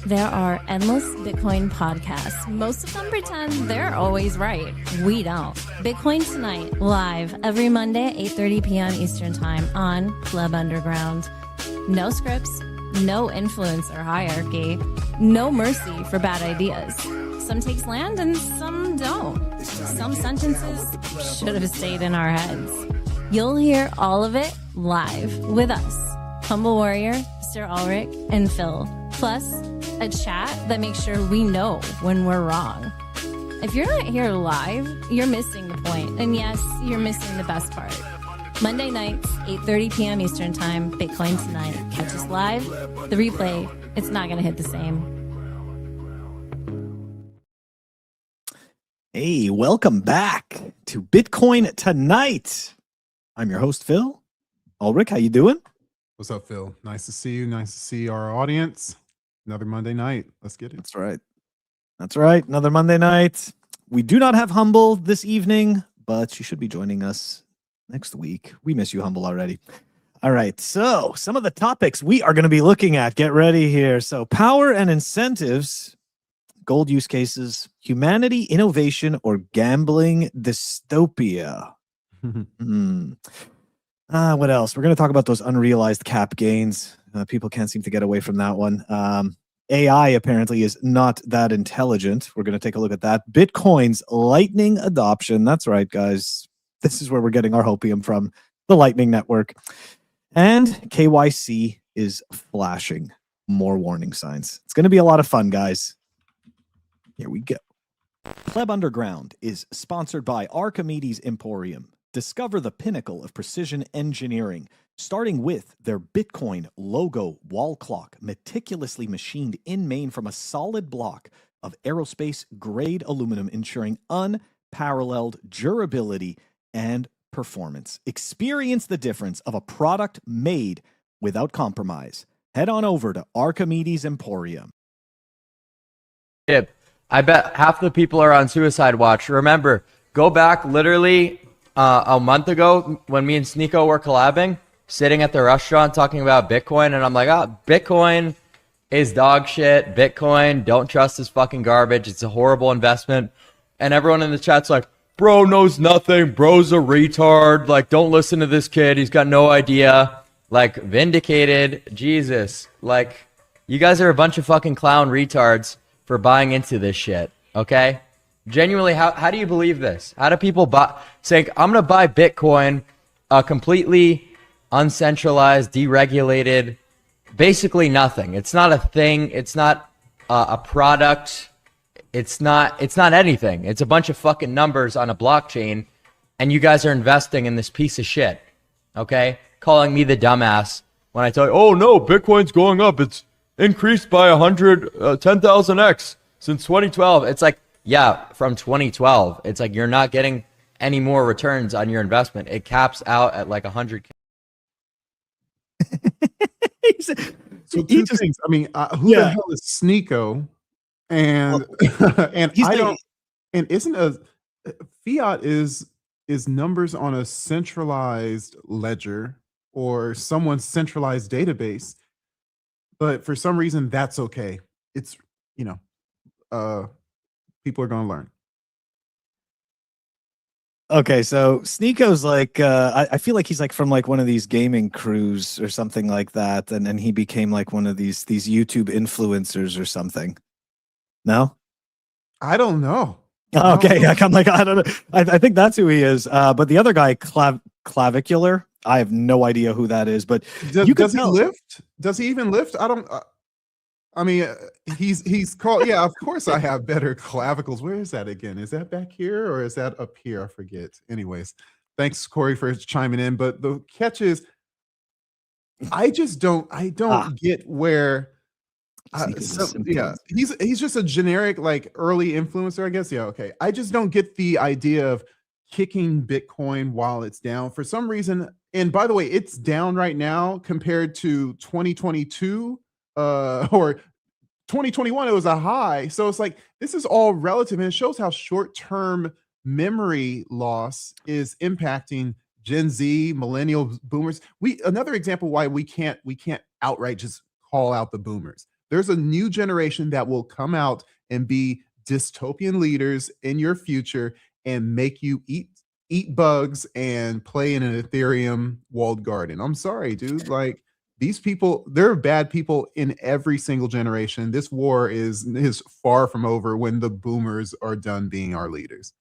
There are endless Bitcoin podcasts. Most of them pretend they're always right. We don't. Bitcoin Tonight, live every Monday at 8:30 p.m. Eastern Time on Club Underground. No scripts, no influence or hierarchy, no mercy for bad ideas. Some takes land and some don't. Some sentences should have stayed in our heads. You'll hear all of it live with us, HumbleWarrior, Mr. Ulric, and Phil. Plus, a chat that makes sure we know when we're wrong. If you're not here live, you're missing the point. And yes, you're missing the best part. Monday nights, 8:30 p.m. Eastern Time, Bitcoin Tonight. Catch us live. The replay, it's not going to hit the same. Hey, welcome back to Bitcoin Tonight. I'm your host, Phil. Ulric, how you doing? What's up, Phil? Nice to see you. Nice to see our audience. Another Monday night. Let's get it. That's right. That's right. Another Monday night. We do not have Humble this evening, but she should be joining us next week. We miss you, Humble, already. All right. So some of the topics we are going to be looking at. Get ready here. So power and incentives, gold use cases, humanity, innovation, or gambling dystopia. What else? We're going to talk about those unrealized cap gains. People can't seem to get away from that one. AI apparently is not that intelligent. We're going to take a look at that. Bitcoin's Lightning adoption. That's right, guys. This is where we're getting our hopium from, the Lightning Network. And KYC is flashing more warning signs. It's going to be a lot of fun, guys. Here we go. Club Underground is sponsored by Archimedes Emporium. Discover the pinnacle of precision engineering, starting with their Bitcoin logo wall clock, meticulously machined in Maine from a solid block of aerospace-grade aluminum, ensuring unparalleled durability and performance. Experience the difference of a product made without compromise. Head on over to Archimedes Emporium. I bet half the people are on suicide watch. Remember, go back literally a month ago when me and Sneeko were collabing, sitting at the restaurant talking about Bitcoin, and I'm like, Bitcoin is dog shit. Bitcoin, don't trust this fucking garbage. It's a horrible investment. And everyone in the chat's like, bro knows nothing. Bro's a retard. Like, don't listen to this kid. He's got no idea. Like, vindicated. Jesus. Like, you guys are a bunch of fucking clown retards for buying into this shit, okay? Genuinely, how do you believe this? How do people saying, I'm going to buy Bitcoin, a completely uncentralized, deregulated, basically nothing. It's not a thing. It's not a product. It's not anything. It's a bunch of fucking numbers on a blockchain, and you guys are investing in this piece of shit, okay? Calling me the dumbass when I tell you, oh no, Bitcoin's going up. It's increased by 10,000x since 2012. It's like, yeah, from 2012. It's like you're not getting any more returns on your investment. It caps out at like 100K. So two things. I mean, who the hell is Sneeko? And and I don't. And isn't a fiat is numbers on a centralized ledger or someone's centralized database? But for some reason, that's okay. It's people are going to learn. Okay, so Sneeko's like, I feel like he's like from like one of these gaming crews or something like that, and then he became like one of these YouTube influencers or something. No, I don't know. Okay, I'm like, I don't know. I think that's who he is. But the other guy, Clavicular, I have no idea who that is. But does he lift? Does he even lift? I don't. I mean, he's called. Yeah, of course I have better clavicles. Where is that again? Is that back here or is that up here? I forget. Anyways, thanks Corey for chiming in. But the catch is, I don't get where. He's just a generic like early influencer, I guess. Yeah, okay. I just don't get the idea of kicking Bitcoin while it's down for some reason. And by the way, it's down right now compared to 2022 or 2021. It was a high. So it's like this is all relative, and it shows how short-term memory loss is impacting Gen Z, millennial boomers. Another example why we can't outright just call out the boomers. There's a new generation that will come out and be dystopian leaders in your future and make you eat bugs and play in an Ethereum walled garden. I'm sorry, dude. Like, these people, there are bad people in every single generation. This war is far from over when the boomers are done being our leaders.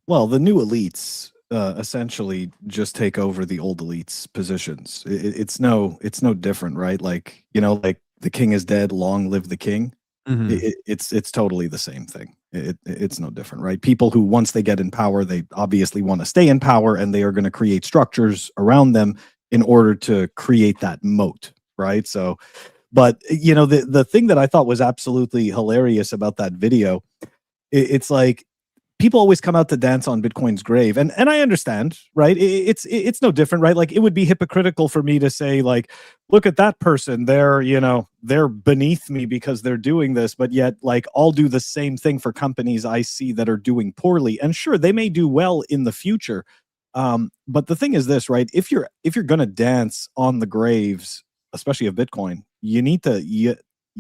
Well, the new elites essentially just take over the old elites' positions. It's no different, right? Like, like the king is dead, long live the king. It's totally the same thing. It's no different, right? People who, once they get in power, they obviously want to stay in power, and they are going to create structures around them in order to create that moat, right? So, but the thing that I thought was absolutely hilarious about that video, it's like, people always come out to dance on Bitcoin's grave, and I understand, right? It's no different, right? Like, it would be hypocritical for me to say, like, look at that person, they're beneath me because they're doing this, but yet, like, I'll do the same thing for companies I see that are doing poorly. And sure, they may do well in the future, but the thing is this, right? If you're gonna dance on the graves, especially of Bitcoin, you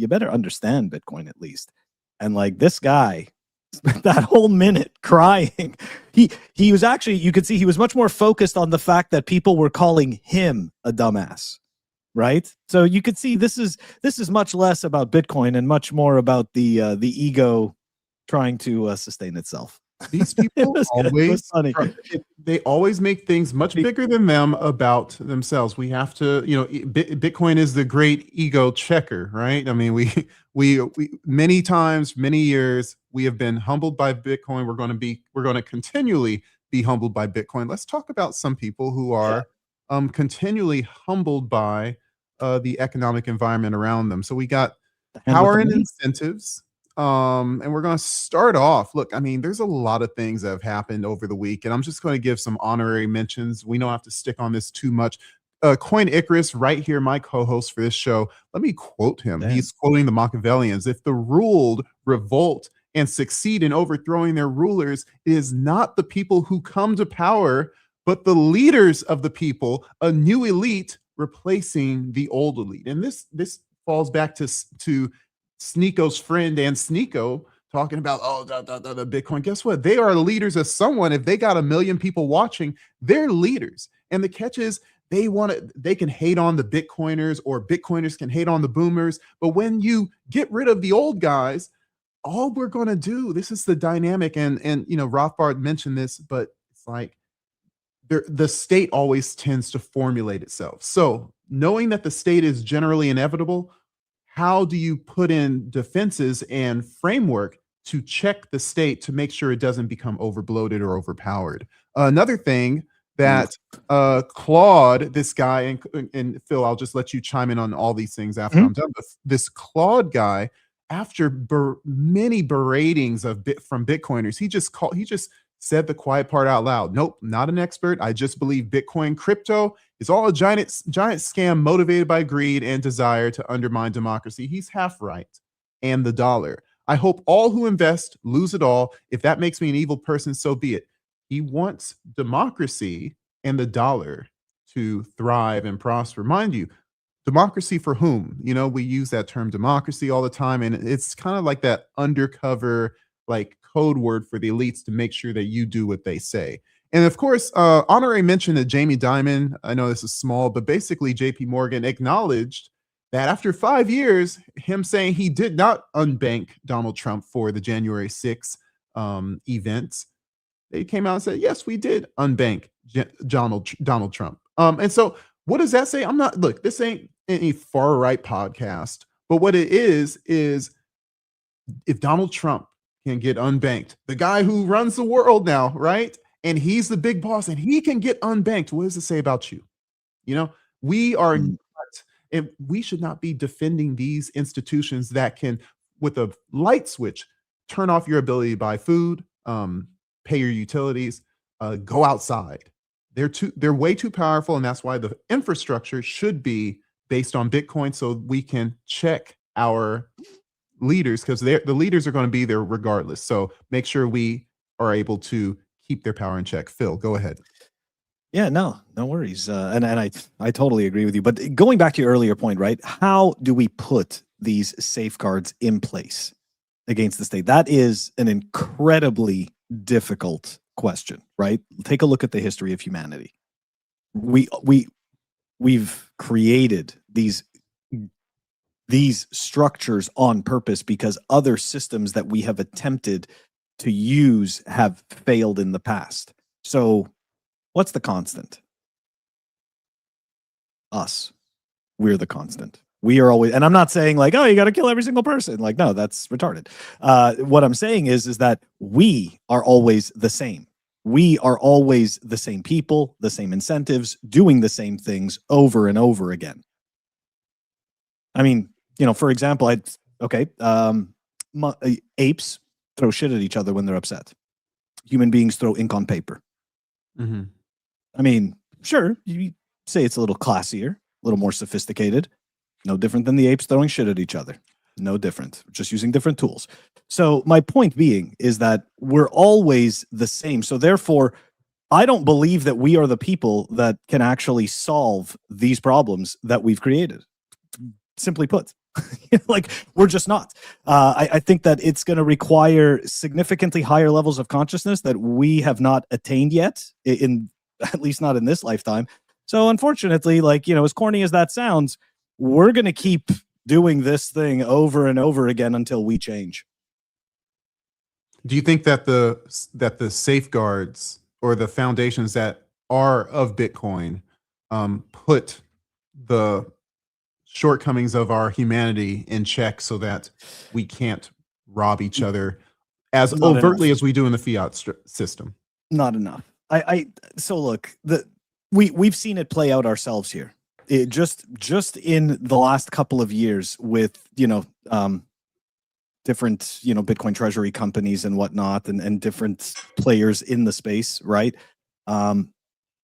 better understand Bitcoin at least. And like, this guy spent that whole minute crying. He was actually, you could see he was much more focused on the fact that people were calling him a dumbass, right? So you could see this is much less about Bitcoin and much more about the ego trying to sustain itself. These people they always make things much bigger than them about themselves. We have to, Bitcoin is the great ego checker, right? I mean, we many times, many years, we have been humbled by Bitcoin. We're going to continually be humbled by Bitcoin. Let's talk about some people who are continually humbled by the economic environment around them. So we got power and incentives. And we're going to start off. Look, I mean, there's a lot of things that have happened over the week, and I'm just going to give some honorary mentions. We don't have to stick on this too much. Coinicarus, right here, my co-host for this show. Let me quote him. Damn. He's quoting the Machiavellians. If the ruled revolt and succeed in overthrowing their rulers, it is not the people who come to power, but the leaders of the people, a new elite replacing the old elite. And this falls back to Sneako's friend and Sneako talking about, the Bitcoin. Guess what? They are leaders of someone. If they got 1 million people watching, they're leaders. And the catch is, they can hate on the Bitcoiners, or Bitcoiners can hate on the boomers. But when you get rid of the old guys, all we're going to do, this is the dynamic. And Rothbard mentioned this, but it's like the state always tends to formulate itself. So knowing that the state is generally inevitable, how do you put in defenses and framework to check the state to make sure it doesn't become overbloated or overpowered? Another thing that Claude, this guy, and Phil, I'll just let you chime in on all these things after I'm done. But this Claude guy, after many beratings from Bitcoiners, he just said the quiet part out loud. Nope, not an expert. I just believe Bitcoin crypto is all a giant scam motivated by greed and desire to undermine democracy. He's half right. And the dollar. I hope all who invest lose it all. If that makes me an evil person, so be it. He wants democracy and the dollar to thrive and prosper. Mind you, democracy for whom? We use that term democracy all the time, and it's kind of like that undercover, like, code word for the elites to make sure that you do what they say. And of course, honorary mention to Jamie Dimon. I know this is small, but basically JP Morgan acknowledged that after 5 years, him saying he did not unbank Donald Trump for the January 6th events, they came out and said, yes, we did unbank Donald Trump. And so what does that say? Look, this ain't any far right podcast, but what it is if Donald Trump can get unbanked, the guy who runs the world now, right? And he's the big boss, and he can get unbanked. What does it say about you? We are not, and we should not be defending these institutions that can, with a light switch, turn off your ability to buy food, pay your utilities, go outside. They're way too powerful, and that's why the infrastructure should be based on Bitcoin, so we can check our leaders, because the leaders are going to be there regardless. So make sure we are able to keep their power in check. Phil, go ahead. Yeah, no worries. And I totally agree with you. But going back to your earlier point, right? How do we put these safeguards in place against the state? That is an incredibly difficult question, right? Take a look at the history of humanity. We've created these structures on purpose because other systems that we have attempted to use have failed in the past. So what's the constant? Us. We're the constant. We are always, and I'm not saying like, oh, you got to kill every single person. Like, no, that's retarded. What I'm saying is that we are always the same. We are always the same people, the same incentives, doing the same things over and over again. I mean, for example, apes throw shit at each other when they're upset. Human beings throw ink on paper. Mm-hmm. I mean, sure, you say it's a little classier, a little more sophisticated. No different than the apes throwing shit at each other. No different. Just using different tools. So my point being is that we're always the same. So therefore, I don't believe that we are the people that can actually solve these problems that we've created. Simply put, like we're just not. I think that it's going to require significantly higher levels of consciousness that we have not attained yet, in at least not in this lifetime. So unfortunately, like, as corny as that sounds, we're going to keep doing this thing over and over again until we change. Do you think that the safeguards or the foundations that are of Bitcoin put the shortcomings of our humanity in check so that we can't rob each other as Not overtly enough. as we do in the fiat system? Not enough. So look, we've seen it play out ourselves here. It just in the last couple of years with different Bitcoin treasury companies and whatnot, and different players in the space, right?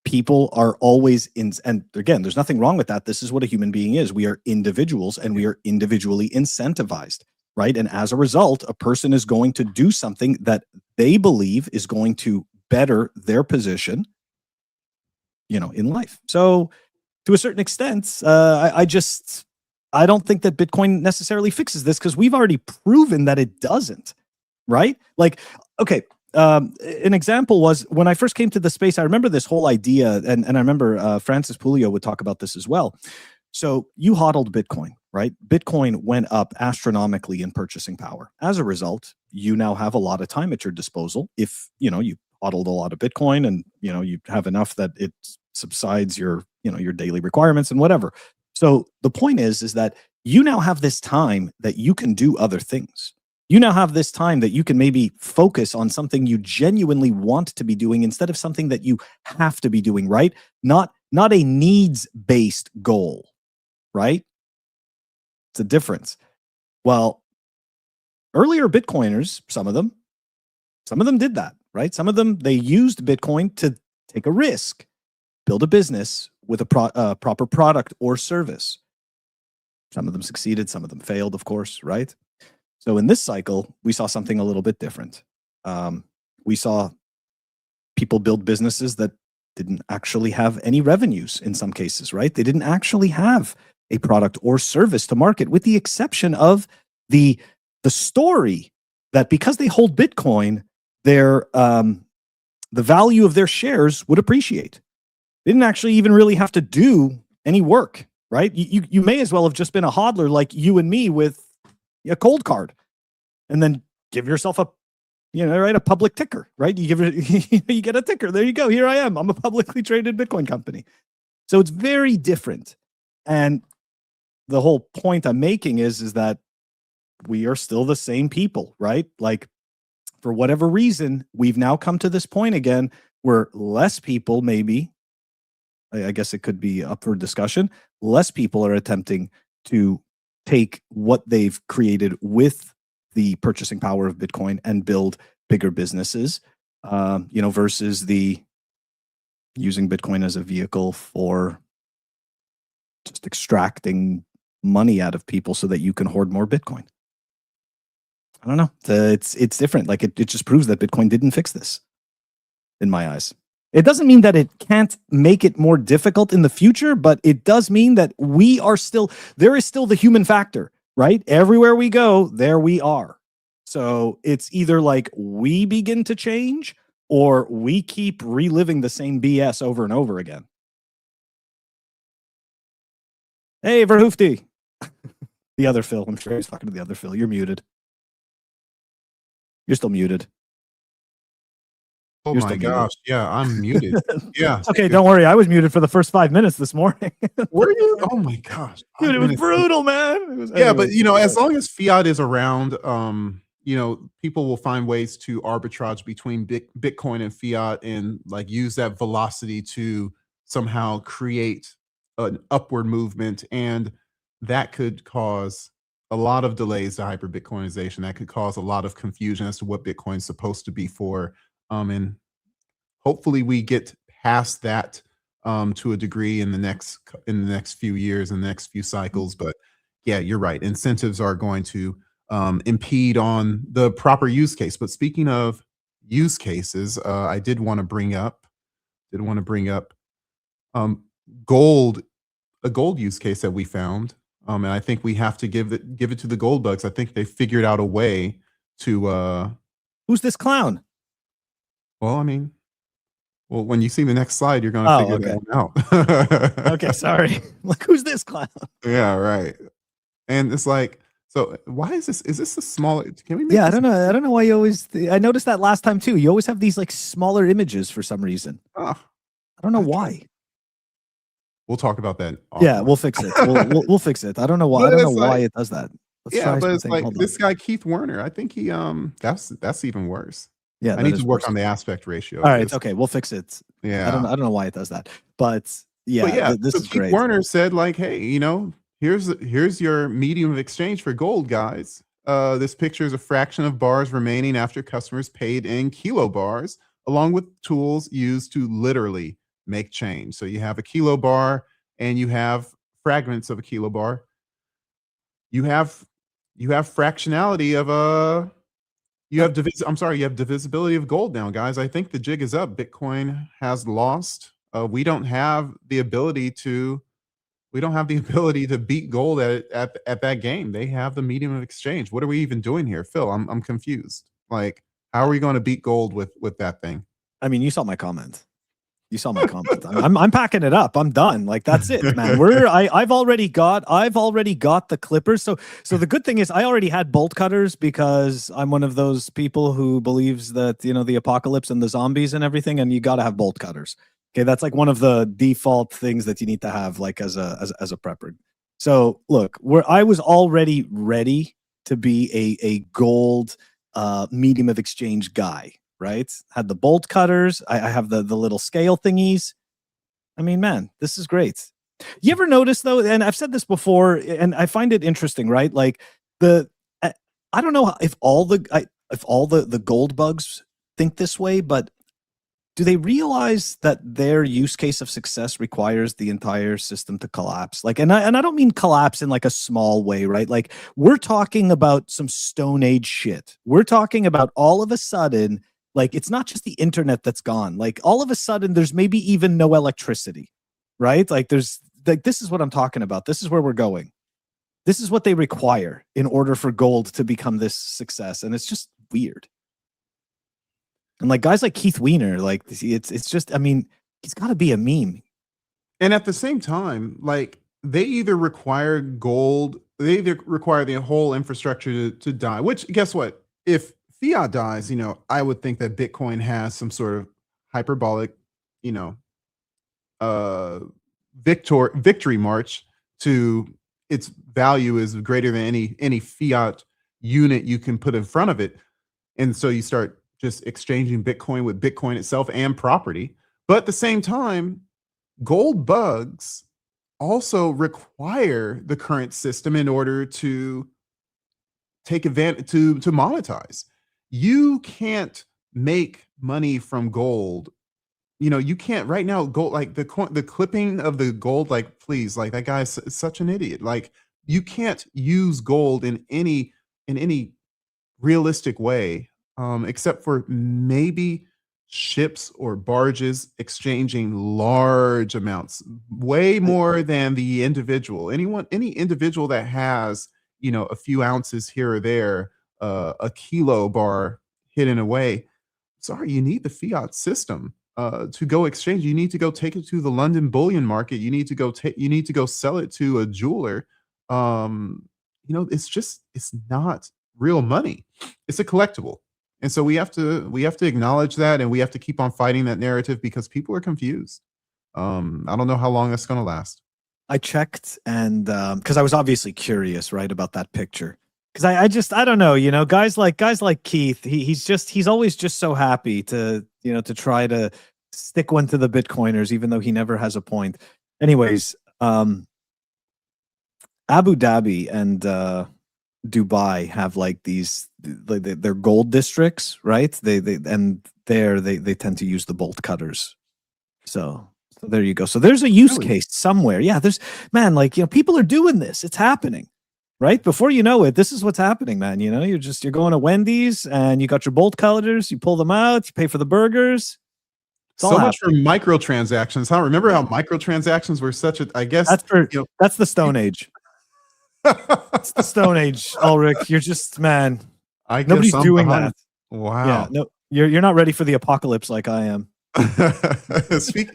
People are always in, and again, there's nothing wrong with that. This is what a human being is. We are individuals and we are individually incentivized, right? And as a result, a person is going to do something that they believe is going to better their position, in life. So to a certain extent, I don't think that Bitcoin necessarily fixes this because we've already proven that it doesn't, right? Like, okay, an example was when I first came to the space, I remember this whole idea, and I remember Francis Pulio would talk about this as well. So you hodled Bitcoin, right? Bitcoin went up astronomically in purchasing power. As a result, you now have a lot of time at your disposal. If, you hodled a lot of Bitcoin and, you have enough that it subsides your, your daily requirements and whatever. So the point is that you now have this time that you can do other things. You now have this time that you can maybe focus on something you genuinely want to be doing instead of something that you have to be doing, right? Not a needs-based goal, right? It's a difference. Well, earlier Bitcoiners, some of them did that, right? Some of them, they used Bitcoin to take a risk, build a business with a proper product or service. Some of them succeeded, some of them failed, of course, right? So in this cycle, we saw something a little bit different. We saw people build businesses that didn't actually have any revenues in some cases, right? They didn't actually have a product or service to market, with the exception of the story that because they hold Bitcoin, the value of their shares would appreciate. They didn't actually even really have to do any work, right? You may as well have just been a hodler like you and me with a cold card, and then give yourself a public ticker, right? You give it, you get a ticker. There you go. Here I am. I'm a publicly traded Bitcoin company. So it's very different. And the whole point I'm making is that we are still the same people, right? Like, for whatever reason, we've now come to this point again where less people, maybe, I guess it could be up for discussion, less people are attempting to take what they've created with the purchasing power of Bitcoin and build bigger businesses, versus the using Bitcoin as a vehicle for just extracting money out of people so that you can hoard more Bitcoin. I don't know. It's different. Like it just proves that Bitcoin didn't fix this, in my eyes. It doesn't mean that it can't make it more difficult in the future, but it does mean that there is still the human factor, right? Everywhere we go, there we are. So it's either like we begin to change or we keep reliving the same BS over and over again. Hey, Verhoofdy. The other Phil. I'm sure he's talking to the other Phil. You're muted. You're still muted. Oh You're my still muted. gosh. Yeah, I'm muted. Yeah. It's okay, don't worry. I was muted for the first 5 minutes this morning. Were you? Oh my gosh. Dude, it was brutal, man. It was, Yeah, but anyway. as long as fiat is around, people will find ways to arbitrage between Bitcoin and fiat and like use that velocity to somehow create an upward movement, and that could cause a lot of delays to hyper Bitcoinization. That could cause a lot of confusion as to what Bitcoin's supposed to be for. And hopefully we get past that to a degree in the next few years and the next few cycles. But yeah, you're right. Incentives are going to impede on the proper use case. But speaking of use cases, I did want to bring up gold, a gold use case that we found. And I think we have to give it to the gold bugs. I think they figured out a way to Who's this clown? well, I mean, when you see the next slide, you're going to figure that one out. Okay, sorry. Like, who's this clown? Yeah, right. And it's like, so why is this? Is this a smaller? Can we? Make Yeah, I this- don't know why you always. I noticed that last time too. You always have these like smaller images for some reason. Ah, I don't know Okay. why. we'll talk about that. Yeah, offline. we'll fix it. We'll fix it. I don't know why. But I don't know it's why like- it does that. Let's Yeah, try but it's something. like Hold on. this guy Keith Werner. I think he that's even worse. Yeah, I that need is to work worse. on the aspect ratio. All right, because- okay, we'll fix it. Yeah. I don't know why it does that, but yeah, But yeah, this so is Keith great. Werner said, like, hey, here's your medium of exchange for gold, guys. This picture is a fraction of bars remaining after customers paid in kilobars, along with tools used to literally make change. So you have a kilobar and you have fragments of a kilobar. You have fractionality of you have divisibility of gold now, guys. I think the jig is up. Bitcoin has lost. We don't have the ability to beat gold at that game. They have the medium of exchange. What are we even doing here, Phil? I'm confused. Like, how are we going to beat gold with that thing? I mean, you saw my comment. I'm packing it up. I'm done. Like, that's it, man. I've already got the clippers. So the good thing is I already had bolt cutters because I'm one of those people who believes that, the apocalypse and the zombies and everything, and you got to have bolt cutters. Okay, that's like one of the default things that you need to have, like as a prepper. So look, I was already ready to be a gold medium of exchange guy, right? Had the bolt cutters. I have the little scale thingies. I mean, man, this is great. You ever notice though, and I've said this before, and I find it interesting, right? Like I don't know if all the gold bugs think this way, but do they realize that their use case of success requires the entire system to collapse? Like, and I don't mean collapse in like a small way, right? Like, we're talking about some Stone Age shit. We're talking about all of a sudden, like, it's not just the internet that's gone. Like, all of a sudden, there's maybe even no electricity, right? Like, this is what I'm talking about. This is where we're going. This is what they require in order for gold to become this success. And it's just weird. And like guys like Keith Weiner, like it's just, I mean, he's got to be a meme. And at the same time, like, they either require gold, they either require the whole infrastructure to die, which, guess what? If fiat dies, I would think that Bitcoin has some sort of hyperbolic, victory march to its value is greater than any fiat unit you can put in front of it. And so you start just exchanging Bitcoin with Bitcoin itself and property. But at the same time, gold bugs also require the current system in order to take advantage to monetize. You can't make money from gold. You can't right now. Gold, like the clipping of the gold, like, please, like, that guy's such an idiot. Like, you can't use gold in any realistic way, except for maybe ships or barges exchanging large amounts, way more than the individual. Any individual that has, a few ounces here or there, a kilo bar hidden away. Sorry, you need the fiat system to go exchange. You need to go take it to the London bullion market. You need to go sell it to a jeweler. It's not real money. It's a collectible. And so we have to acknowledge that, and we have to keep on fighting that narrative because people are confused. I don't know how long that's going to last. I checked, and because I was obviously curious, right, about that picture. Because I don't know, guys like Keith, he's always just so happy to try to stick one to the Bitcoiners, even though he never has a point. Anyways, Abu Dhabi and Dubai have like these, they're gold districts, right? They tend to use the bolt cutters. So there you go. So there's a use case somewhere. Yeah, people are doing this. It's happening. Right before you know it, this is what's happening, man. You're going to Wendy's and you got your bolt cutters. You pull them out. You pay for the burgers. So much for microtransactions. Remember how microtransactions were such a? I guess that's the Stone Age. It's the Stone Age, Ulric. You're just nobody's doing that. Wow. Yeah, no, you're not ready for the apocalypse like I am. Speaking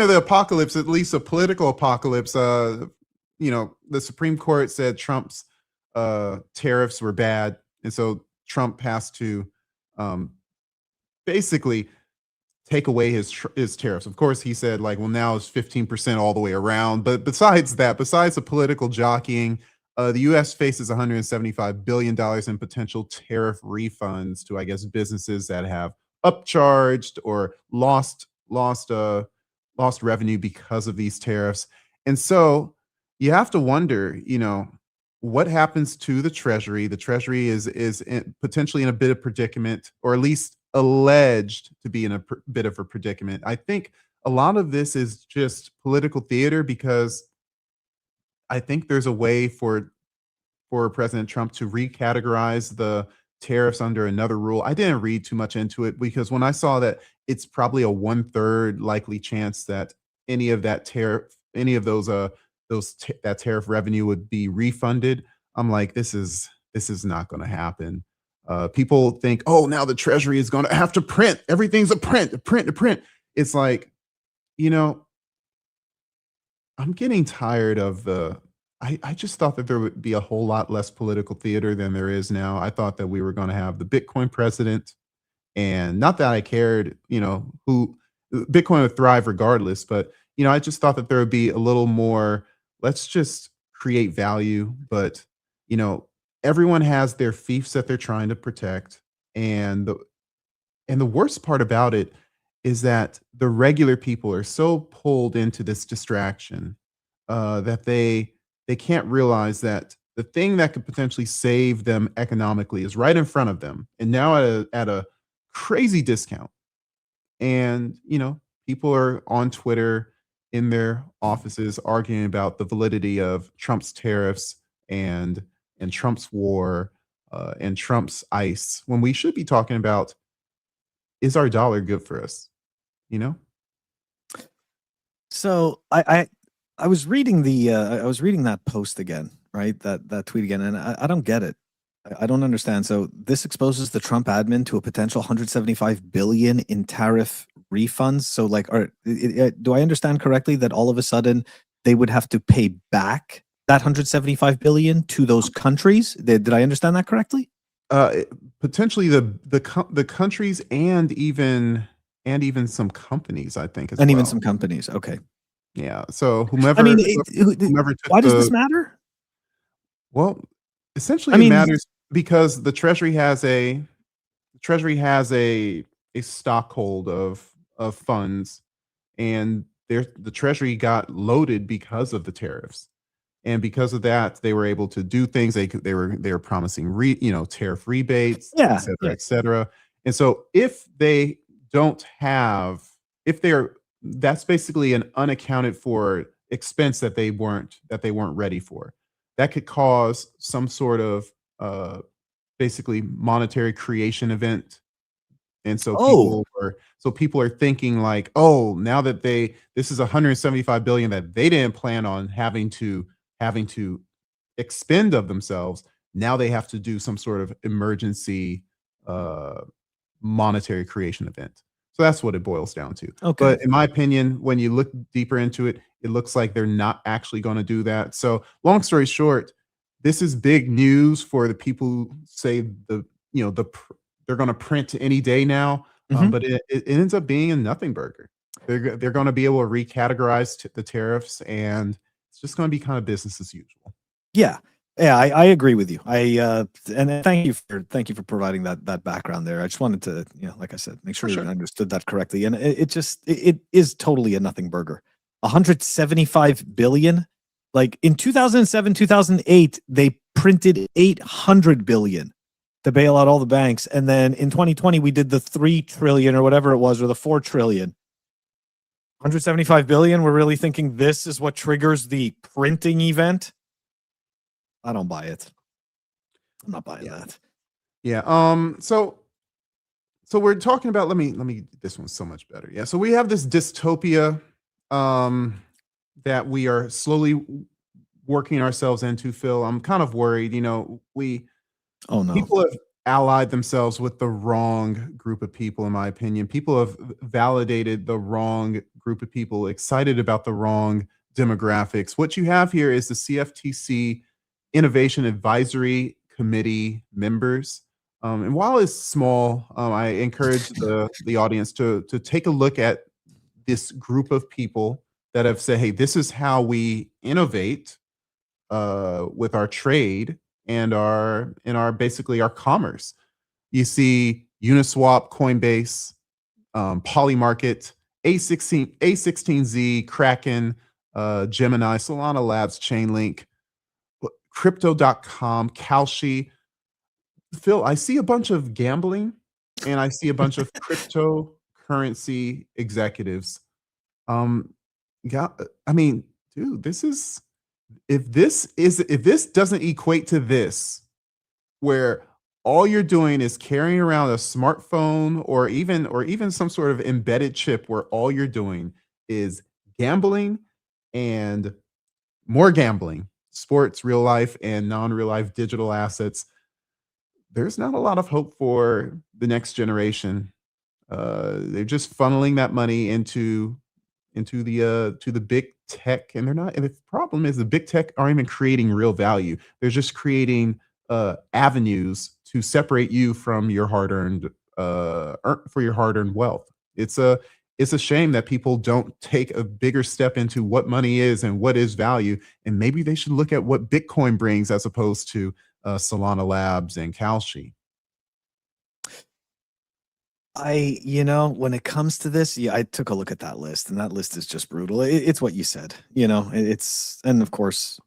of the apocalypse, at least a political apocalypse. The Supreme Court said Trump's tariffs were bad, and so Trump has to basically take away his tariffs. Of course, he said now it's 15% all the way around. But besides the political jockeying, the U.S. faces $175 billion in potential tariff refunds to, I guess, businesses that have upcharged or lost revenue because of these tariffs. And so you have to wonder, what happens to the Treasury? The Treasury is potentially in a bit of predicament, or at least alleged to be in a bit of a predicament. I think a lot of this is just political theater, because I think there's a way for President Trump to recategorize the tariffs under another rule. I didn't read too much into it, because when I saw that it's probably a 1/3 likely chance that any of that tariff revenue would be refunded, I'm like, this is not going to happen. People think, oh, now the Treasury is going to have to print. Everything's a print. It's like, I'm getting tired of I just thought that there would be a whole lot less political theater than there is now. I thought that we were going to have the Bitcoin president, and not that I cared, who Bitcoin would thrive regardless, but I just thought that there would be a little more, let's just create value. But everyone has their fiefs that they're trying to protect, and the worst part about it is that the regular people are so pulled into this distraction that they can't realize that the thing that could potentially save them economically is right in front of them, and now at a crazy discount. And people are on Twitter in their offices arguing about the validity of Trump's tariffs and Trump's war and Trump's ICE, when we should be talking about, is our dollar good for us? So I was reading that post again, right? That tweet again, and I don't get it. I don't understand. So this exposes the Trump admin to a potential $175 billion in tariff refunds. So do I understand correctly that all of a sudden they would have to pay back that $175 billion to those countries? Did I understand that correctly? Potentially the countries, and even some companies, I think, even some companies. Okay. Yeah. So whomever. Why does this matter? Well, essentially, it matters because the Treasury has a stockhold of funds, and the Treasury got loaded because of the tariffs, and because of that, they were able to do things. They were promising tariff rebates, et cetera, et cetera. And so if they don't have, that's basically an unaccounted for expense that they weren't ready for. That could cause some sort of basically monetary creation event. And so Oh. people are thinking like, oh, now that this is 175 billion that they didn't plan on having to expend of themselves. Now they have to do some sort of emergency monetary creation event. So that's what it boils down to. Okay. But in my opinion, when you look deeper into it, it looks like they're not actually going to do that. So long story short, this is big news for the people who say they're going to print any day now. But it ends up being a nothing burger. They're going to be able to recategorize the tariffs, and it's just going to be kind of business as usual. Yeah. I agree with you. And thank you for providing that background there. I just wanted to, like I said, make sure you understood that correctly. And it is totally a nothing burger. 175 billion. Like in 2007, 2008, they printed 800 billion to bail out all the banks. And then in 2020, we did the 3 trillion or whatever it was, or the 4 trillion. 175 billion. We're really thinking this is what triggers the printing event. I don't buy it. I'm not buying that. Yeah. So we're talking about, let me this one's so much better. Yeah. So we have this dystopia that we are slowly working ourselves into, Phil. I'm kind of worried, people have allied themselves with the wrong group of people, in my opinion. People have validated the wrong group of people, excited about the wrong demographics. What you have here is the CFTC Innovation Advisory Committee members. And while it's small, I encourage the audience to take a look at this group of people that have said, hey, this is how we innovate with our trade and our basically our commerce. You see Uniswap, Coinbase, Polymarket, A16Z, Kraken, Gemini, Solana Labs, Chainlink, Crypto.com, Kalshi. Phil, I see a bunch of gambling and I see a bunch of cryptocurrency executives. Dude, this is if this doesn't equate to this, where all you're doing is carrying around a smartphone or even some sort of embedded chip where all you're doing is gambling and more gambling, sports, real life, and non-real life digital assets, there's not a lot of hope for the next generation. They're just funneling that money into the big tech, and they're not. And the problem is the big tech aren't even creating real value. They're just creating avenues to separate you from your hard-earned wealth. It's a shame that people don't take a bigger step into what money is and what is value, and maybe they should look at what Bitcoin brings as opposed to Solana Labs and Kalshi. When it comes to this, I took a look at that list, and that list is just brutal. It's what you said, and of course,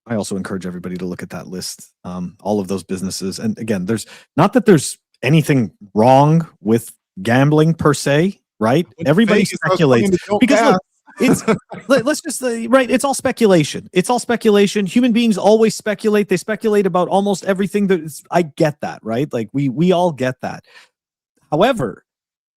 I also encourage everybody to look at that list, all of those businesses. And again, there's not that there's anything wrong with gambling per se, right? Everybody speculates because look, it's let's just right. It's all speculation. It's all speculation. Human beings always speculate. They speculate about almost everything. I get that, right? Like we all get that. However,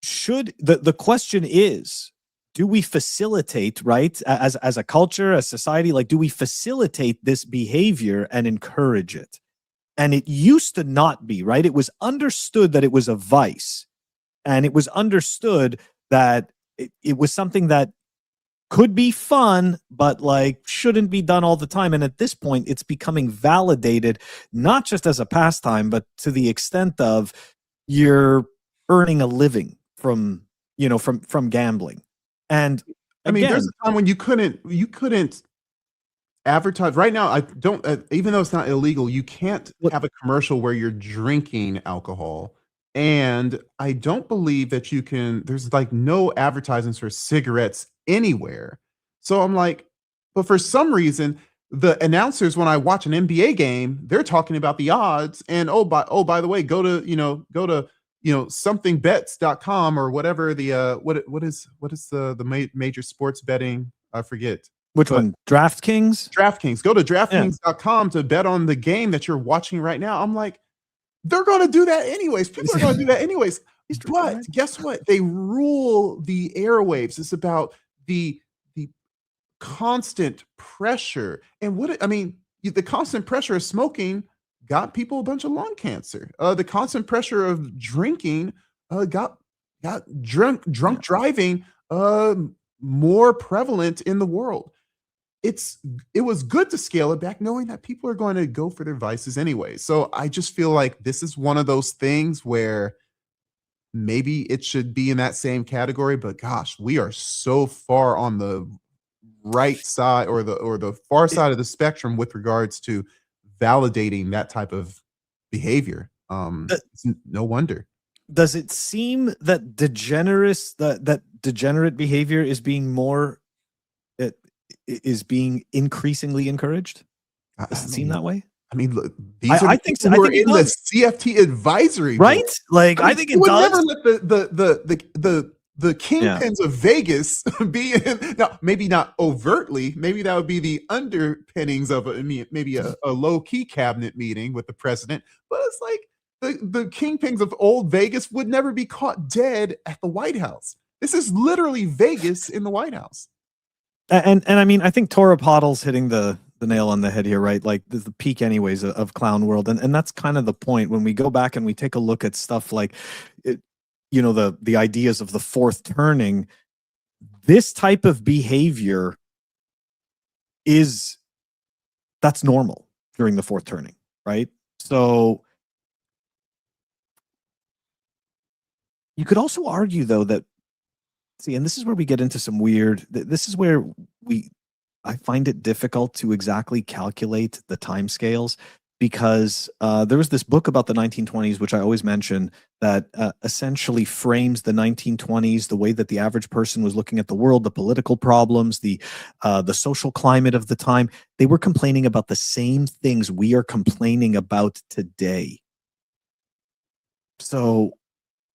should the question is, do we facilitate, right, as a culture, as society, like, do we facilitate this behavior and encourage it? And it used to not be, right? It was understood that it was a vice, and it was understood that it was something that could be fun, but like shouldn't be done all the time. And at this point, it's becoming validated, not just as a pastime, but to the extent of you're earning a living from gambling. And again, there's a time when you couldn't advertise. Right now, I don't, even though it's not illegal, you can't have a commercial where you're drinking alcohol. And I don't believe that you can, there's like no advertisements for cigarettes anywhere. So I'm like, but for some reason, the announcers, when I watch an NBA game, they're talking about the odds. And by the way, go to somethingbets.com or whatever the what is the major sports betting, I forget which one. DraftKings. Go to DraftKings.com to bet on the game that you're watching right now. I'm like, they're going to do that anyways. People are going to do that anyways. But guess what? They rule the airwaves. It's about the constant pressure. And the constant pressure of smoking got people a bunch of lung cancer. The constant pressure of drinking got drunk driving more prevalent in the world. It was good to scale it back, knowing that people are going to go for their vices anyway. So I just feel like this is one of those things where maybe it should be in that same category, but gosh, we are so far on the right side or the far side of the spectrum with regards to validating that type of behavior. It's no wonder. Does it seem that degenerate behavior is being increasingly encouraged? Does it seem that way? I mean, look, these are think so. I who are think in the CFT advisory right? board. Like, I think it would does. never let the kingpins of Vegas be in. Now, maybe not overtly. Maybe that would be the underpinnings of maybe a low key cabinet meeting with the president. But it's like the kingpins of old Vegas would never be caught dead at the White House. This is literally Vegas in the White House. And I mean, I think Tora Pottle's hitting the nail on the head here, right? Like the peak anyways of clown world. And that's kind of the point when we go back and we take a look at stuff like it, the ideas of the fourth turning. This type of behavior that's normal during the fourth turning, right? So you could also argue though that, see, and this is where we get into some weird, this is where I find it difficult to exactly calculate the timescales, because there was this book about the 1920s, which I always mention, that essentially frames the 1920s, the way that the average person was looking at the world, the political problems, the social climate of the time. They were complaining about the same things we are complaining about today. So,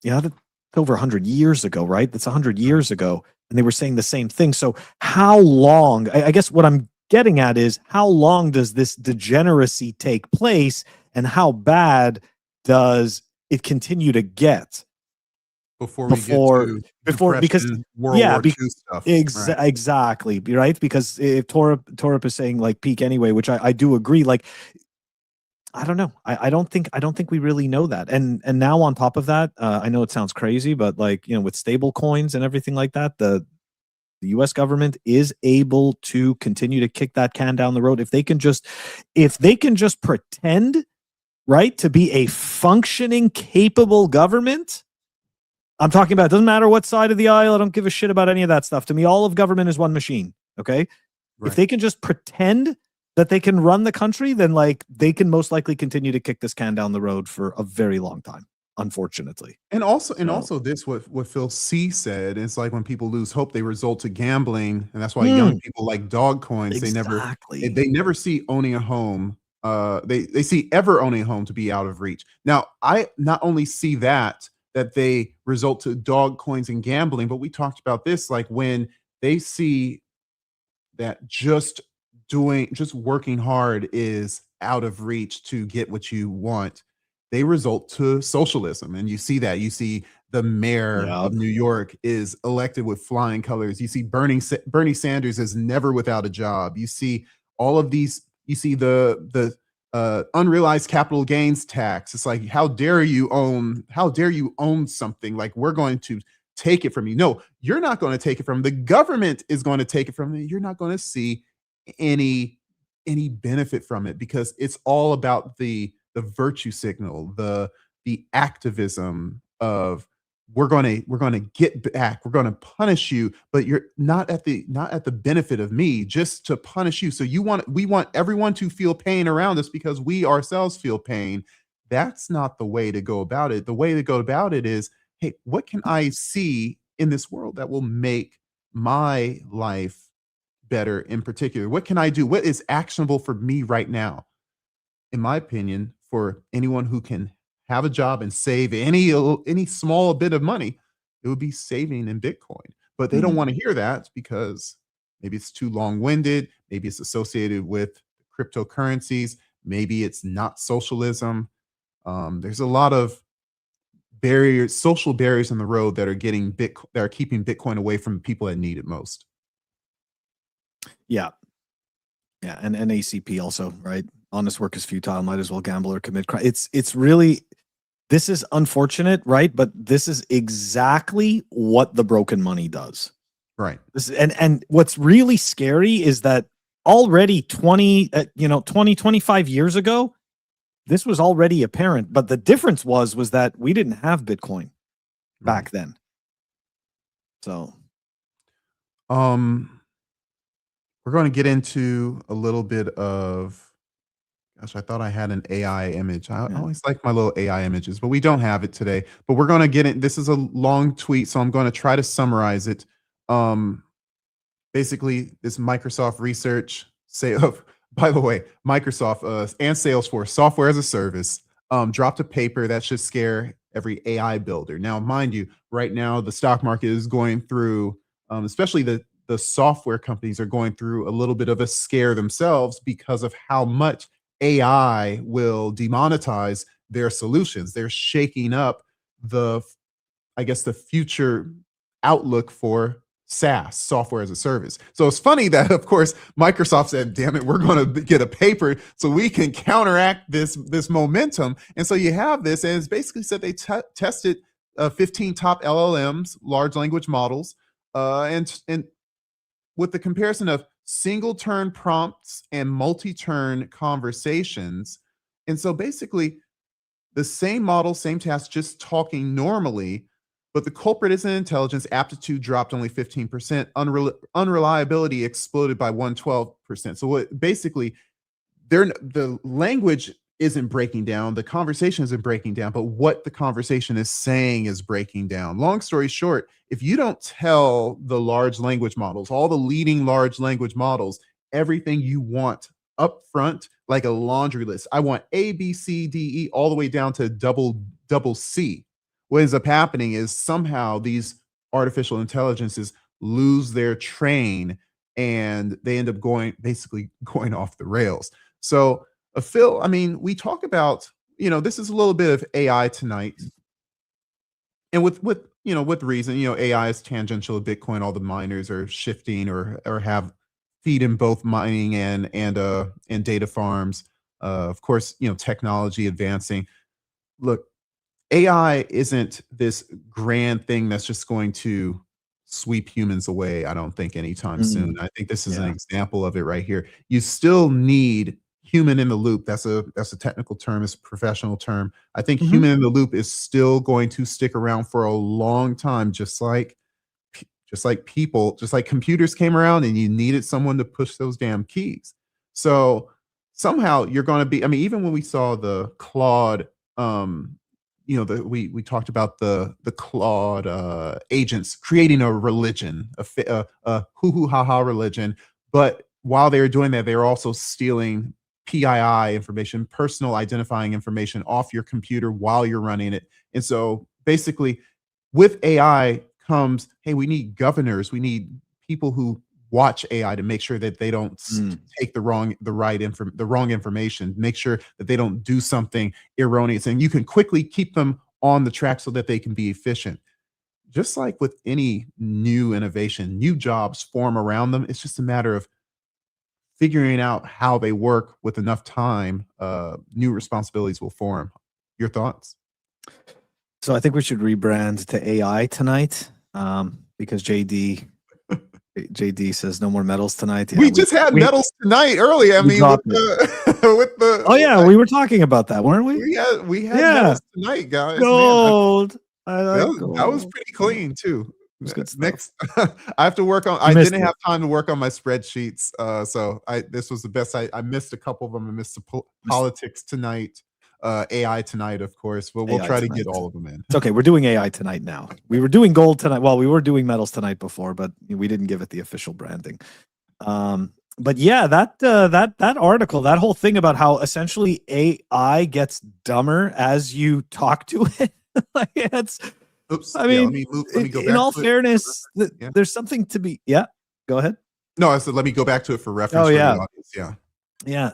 yeah, that's over 100 years ago, right? That's 100 years ago. And they were saying the same thing. So how long, I guess what I'm getting at is, how long does this degeneracy take place, and how bad does it continue to get before get to because World War II stuff. Exactly, right? Because if Torip is saying like peak anyway, which I do agree, like, I don't know. I don't think we really know that. And now on top of that, I know it sounds crazy, but like, with stable coins and everything like that, the US government is able to continue to kick that can down the road if they can just pretend, right, to be a functioning, capable government. I'm talking about, it doesn't matter what side of the aisle, I don't give a shit about any of that stuff. To me, all of government is one machine. Okay. Right. If they can just pretend that they can run the country, then like they can most likely continue to kick this can down the road for a very long time, unfortunately. And also this, what Phil C said, is like when people lose hope, they resort to gambling, and that's why young people like dog coins. Exactly. They never see owning a home. They see ever owning a home to be out of reach. Now, I not only see that they result to dog coins and gambling, but we talked about this, like when they see that just working hard is out of reach to get what you want, they result to socialism. And you see the mayor of New York is elected with flying colors. You see Bernie Sanders is never without a job. You see all of these, you see the unrealized capital gains tax. It's like, how dare you own something? Like, we're going to take it from you. No, you're not going to take it from the government is going to take it from you. You're not going to see any benefit from it, because it's all about the virtue signal, the activism of we're going to get back, we're going to punish you, but you're not at the benefit of me, just to punish you. So we want everyone to feel pain around us because we ourselves feel pain. That's not the way to go about it. The way to go about it is, hey, what can I see in this world that will make my life better? In particular, what can I do? What is actionable for me right now? In my opinion, for anyone who can have a job and save any small bit of money, it would be saving in Bitcoin. But they don't want to hear that because maybe it's too long-winded, maybe it's associated with cryptocurrencies, maybe it's not socialism. There's a lot of barriers, social barriers in the road that are keeping Bitcoin away from people that need it most. Yeah. Yeah. And ACP also, right? Honest work is futile. Might as well gamble or commit crime. It's really, this is unfortunate, right? But this is exactly what the broken money does. Right. And what's really scary is that already 25 years ago, this was already apparent. But the difference was that we didn't have Bitcoin back then. So, we're going to get into a little bit of, gosh, I thought I had an AI image. I always like my little AI images, but we don't have it today. But we're going to get it. This is a long tweet, so I'm going to try to summarize it. Basically, this Microsoft research by the way, Microsoft and Salesforce, software as a service, dropped a paper that should scare every AI builder. Now, mind you, right now the stock market is going through, especially the software companies are going through a little bit of a scare themselves because of how much AI will demonetize their solutions. They're shaking up the future outlook for SaaS, software as a service. So it's funny that, of course, Microsoft said, damn it, we're going to get a paper so we can counteract this momentum. And so you have this, and it's basically said they tested 15 top LLMs, large language models, and with the comparison of single turn prompts and multi-turn conversations. And so basically the same model, same task, just talking normally, but the culprit isn't intelligence. Aptitude dropped only 15%. Unreliability exploded by 112%. So basically, the language isn't breaking down. The conversation isn't breaking down, but what the conversation is saying is breaking down. Long story short, if you don't tell the large language models, all the leading large language models, everything you want up front, like a laundry list, I want A, B, C, D, E, all the way down to double C. What ends up happening is somehow these artificial intelligences lose their train and they end up going off the rails. So, Phil, I mean, we talk about, this is a little bit of AI tonight. And with reason, AI is tangential to Bitcoin. All the miners are shifting or have feed in both mining and data farms. Of course, technology advancing. Look, AI isn't this grand thing that's just going to sweep humans away, I don't think, anytime soon. I think this is an example of it right here. You still need human in the loop. That's a technical term, it's a professional term. I think human in the loop is still going to stick around for a long time, just like computers came around and you needed someone to push those damn keys. So somehow you're going to be, even when we saw the Claude, we talked about the Claude agents creating a religion, a hoo-hoo-ha-ha religion. But while they were doing that, they were also stealing PII information, personal identifying information, off your computer while you're running it. And so basically with AI comes, hey, we need governors. We need people who watch AI to make sure that they don't take the wrong information, make sure that they don't do something erroneous, and you can quickly keep them on the track so that they can be efficient. Just like with any new innovation, new jobs form around them. It's just a matter of figuring out how they work. With enough time, new responsibilities will form. Your thoughts? So I think we should rebrand to AI tonight, because JD says no more medals tonight. Yeah, we just had medals tonight earlier. We were talking about that, weren't we? We had medals tonight, guys. Gold. Man, that was pretty clean too. Next, I have to work on. I didn't have time to work on my spreadsheets, so this was the best. I missed a couple of them. I missed the politics tonight, AI tonight, of course. But we'll try to get all of them in. It's okay. We're doing AI tonight now. We were doing gold tonight. Well, we were doing metals tonight before, but we didn't give it the official branding. But yeah, that article, that whole thing about how essentially AI gets dumber as you talk to it. Like it's. Oops. I mean, let me go back in all fairness, there's something to be. Yeah, go ahead. No, I said let me go back to it for reference. Oh yeah, for the audience. Yeah.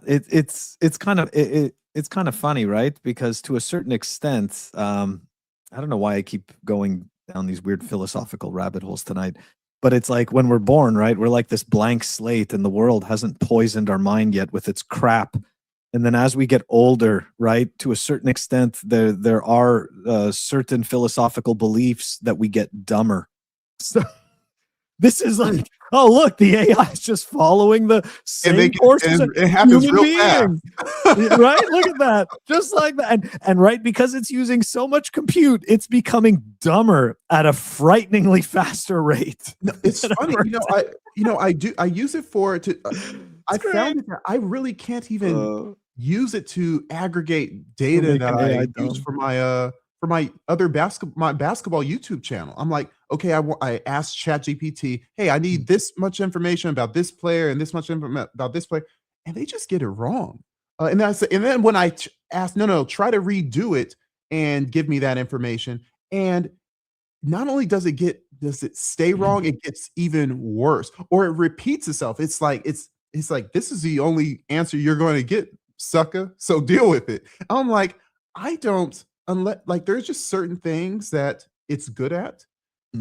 It's kind of funny, right? Because to a certain extent, I don't know why I keep going down these weird philosophical rabbit holes tonight, but it's like when we're born, right? We're like this blank slate, and the world hasn't poisoned our mind yet with its crap. And then as we get older, right, to a certain extent, there are certain philosophical beliefs that we get dumber. So this is like, oh, look, the AI is just following the same courses. It happens real fast. Right? Look at that. Just like that. And right, because it's using so much compute, it's becoming dumber at a frighteningly faster rate. No, it's funny. I use it for I found that I really can't even use it to aggregate data that I use for my other basketball YouTube channel. I'm like, okay, I asked ChatGPT, hey, I need this much information about this player and this much information about this player, and they just get it wrong. And then when I asked, no, try to redo it and give me that information, and not only does it stay wrong, it gets even worse, or it repeats itself. It's like this is the only answer you're going to get, sucker. So deal with it. I'm like, I don't. Unless, like, there's just certain things that it's good at.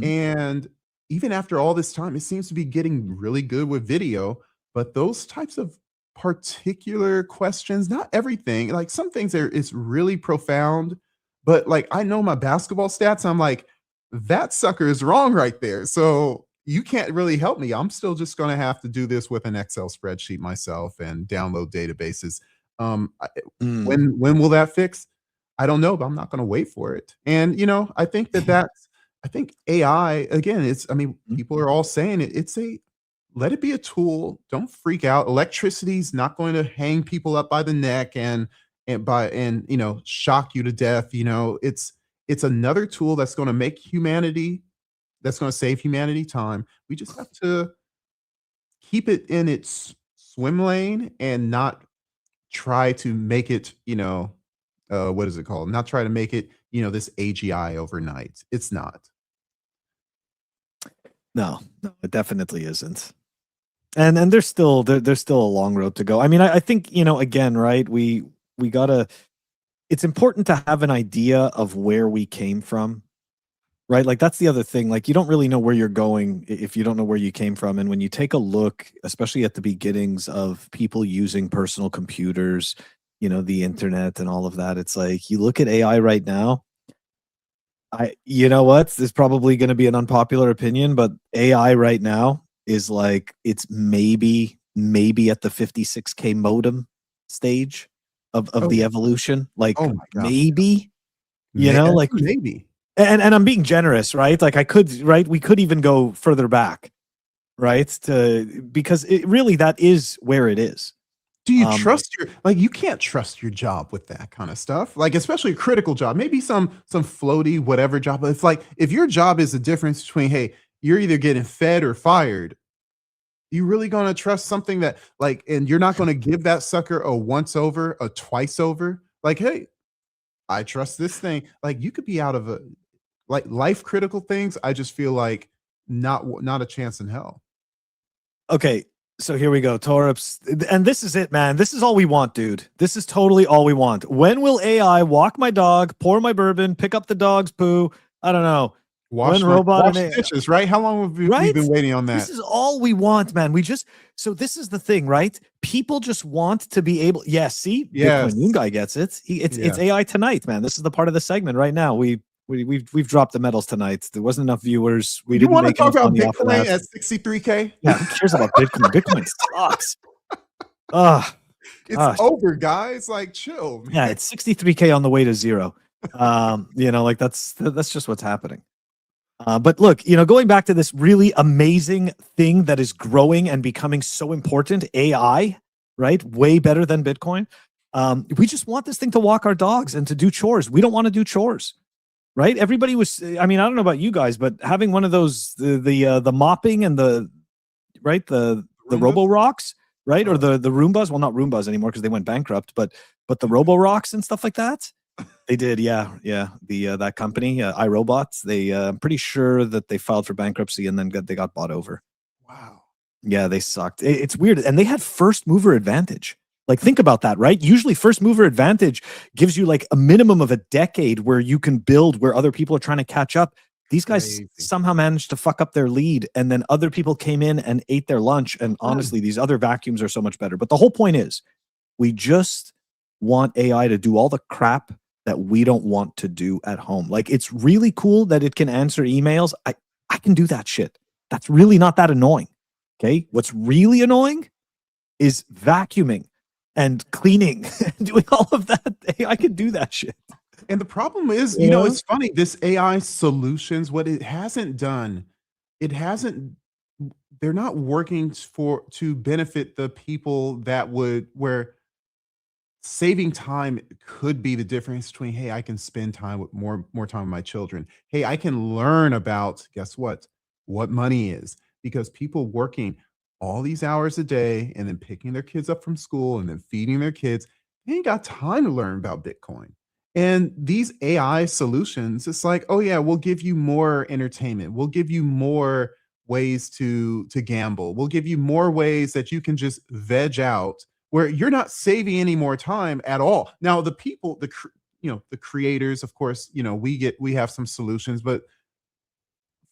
And even after all this time, it seems to be getting really good with video. But those types of particular questions, not everything, like some things it's really profound. But like, I know my basketball stats. I'm like, that sucker is wrong right there. So you can't really help me. I'm still just going to have to do this with an Excel spreadsheet myself and download databases. When will that fix? I don't know, but I'm not going to wait for it. And, I think I think AI, again, people are all saying it. Let it be a tool. Don't freak out. Electricity's not going to hang people up by the neck and shock you to death. It's another tool that's going to save humanity time. We just have to keep it in its swim lane and not try to make it, what is it called? Not try to make it, this AGI overnight. It's not. No, it definitely isn't. And there's still a long road to go. I mean, I think, again, right, we gotta, it's important to have an idea of where we came from, right? Like, that's the other thing. Like, you don't really know where you're going if you don't know where you came from. And when you take a look, especially at the beginnings of people using personal computers, the internet and all of that, it's like, you look at AI right now, this is probably going to be an unpopular opinion, but AI right now is like, it's maybe at the 56K modem stage of the evolution. Like, oh my God. maybe, like maybe. And I'm being generous, right? Like, we could even go further back, right? Because it really, that is where it is. Do you trust you can't trust your job with that kind of stuff, like, especially a critical job, maybe some floaty whatever job. But it's like, if your job is the difference between, hey, you're either getting fed or fired, you really going to trust something that, like, and you're not going to give that sucker a once over, a twice over, like, hey, I trust this thing. Like, you could be out of like life critical things. I just feel like not a chance in hell. Okay. So here we go, Torups. And this is it, man. This is all we want, dude. This is totally all we want. When will AI walk my dog, pour my bourbon, pick up the dog's poo? I don't know. Wash dishes, right? How long have we been waiting on that? This is all we want, man. So this is the thing, right? People just want to be able. Yeah, see, Bitcoin Moon Guy gets it. It's AI tonight, man. This is the part of the segment right now. We've dropped the medals tonight. There wasn't enough viewers. We didn't want to talk about Bitcoin at 63K. Yeah, who cares about Bitcoin? Bitcoin sucks. It's over, guys. Like, chill. Man. Yeah, it's 63K on the way to zero. Like that's just what's happening. But look, going back to this really amazing thing that is growing and becoming so important, AI, right? Way better than Bitcoin. We just want this thing to walk our dogs and to do chores. We don't want to do chores. Right? Everybody was, I don't know about you guys, but having one of those, the mopping and the Robo Rocks, right? Or the Roombas, well, not Roombas anymore because they went bankrupt, but the Robo Rocks and stuff like that. They did. Yeah. That company, iRobot, I'm pretty sure that they filed for bankruptcy and then they got bought over. Wow. Yeah, they sucked. It's weird. And they had first mover advantage. Like, think about that, right? Usually first mover advantage gives you like a minimum of a decade where you can build where other people are trying to catch up. These guys Crazy. somehow managed to fuck up their lead, and then other people came in and ate their lunch. And honestly, these other vacuums are so much better. But the whole point is, we just want AI to do all the crap that we don't want to do at home. Like, it's really cool that it can answer emails. I can do that shit. That's really not that annoying. Okay. What's really annoying is vacuuming and cleaning and doing all of that. AI can do that shit. And the problem is, Yeah. it's funny, this AI solutions, what it hasn't done, they're not working to benefit the people where saving time could be the difference between, hey, I can spend time with more time with my children. Hey, I can learn about, guess what money is, because people working all these hours a day and then picking their kids up from school and then feeding their kids, they ain't got time to learn about Bitcoin. And these AI solutions, it's like, oh yeah, we'll give you more entertainment. We'll give you more ways to gamble. We'll give you more ways that you can just veg out where you're not saving any more time at all. Now, the people, the creators, of course, we have some solutions, but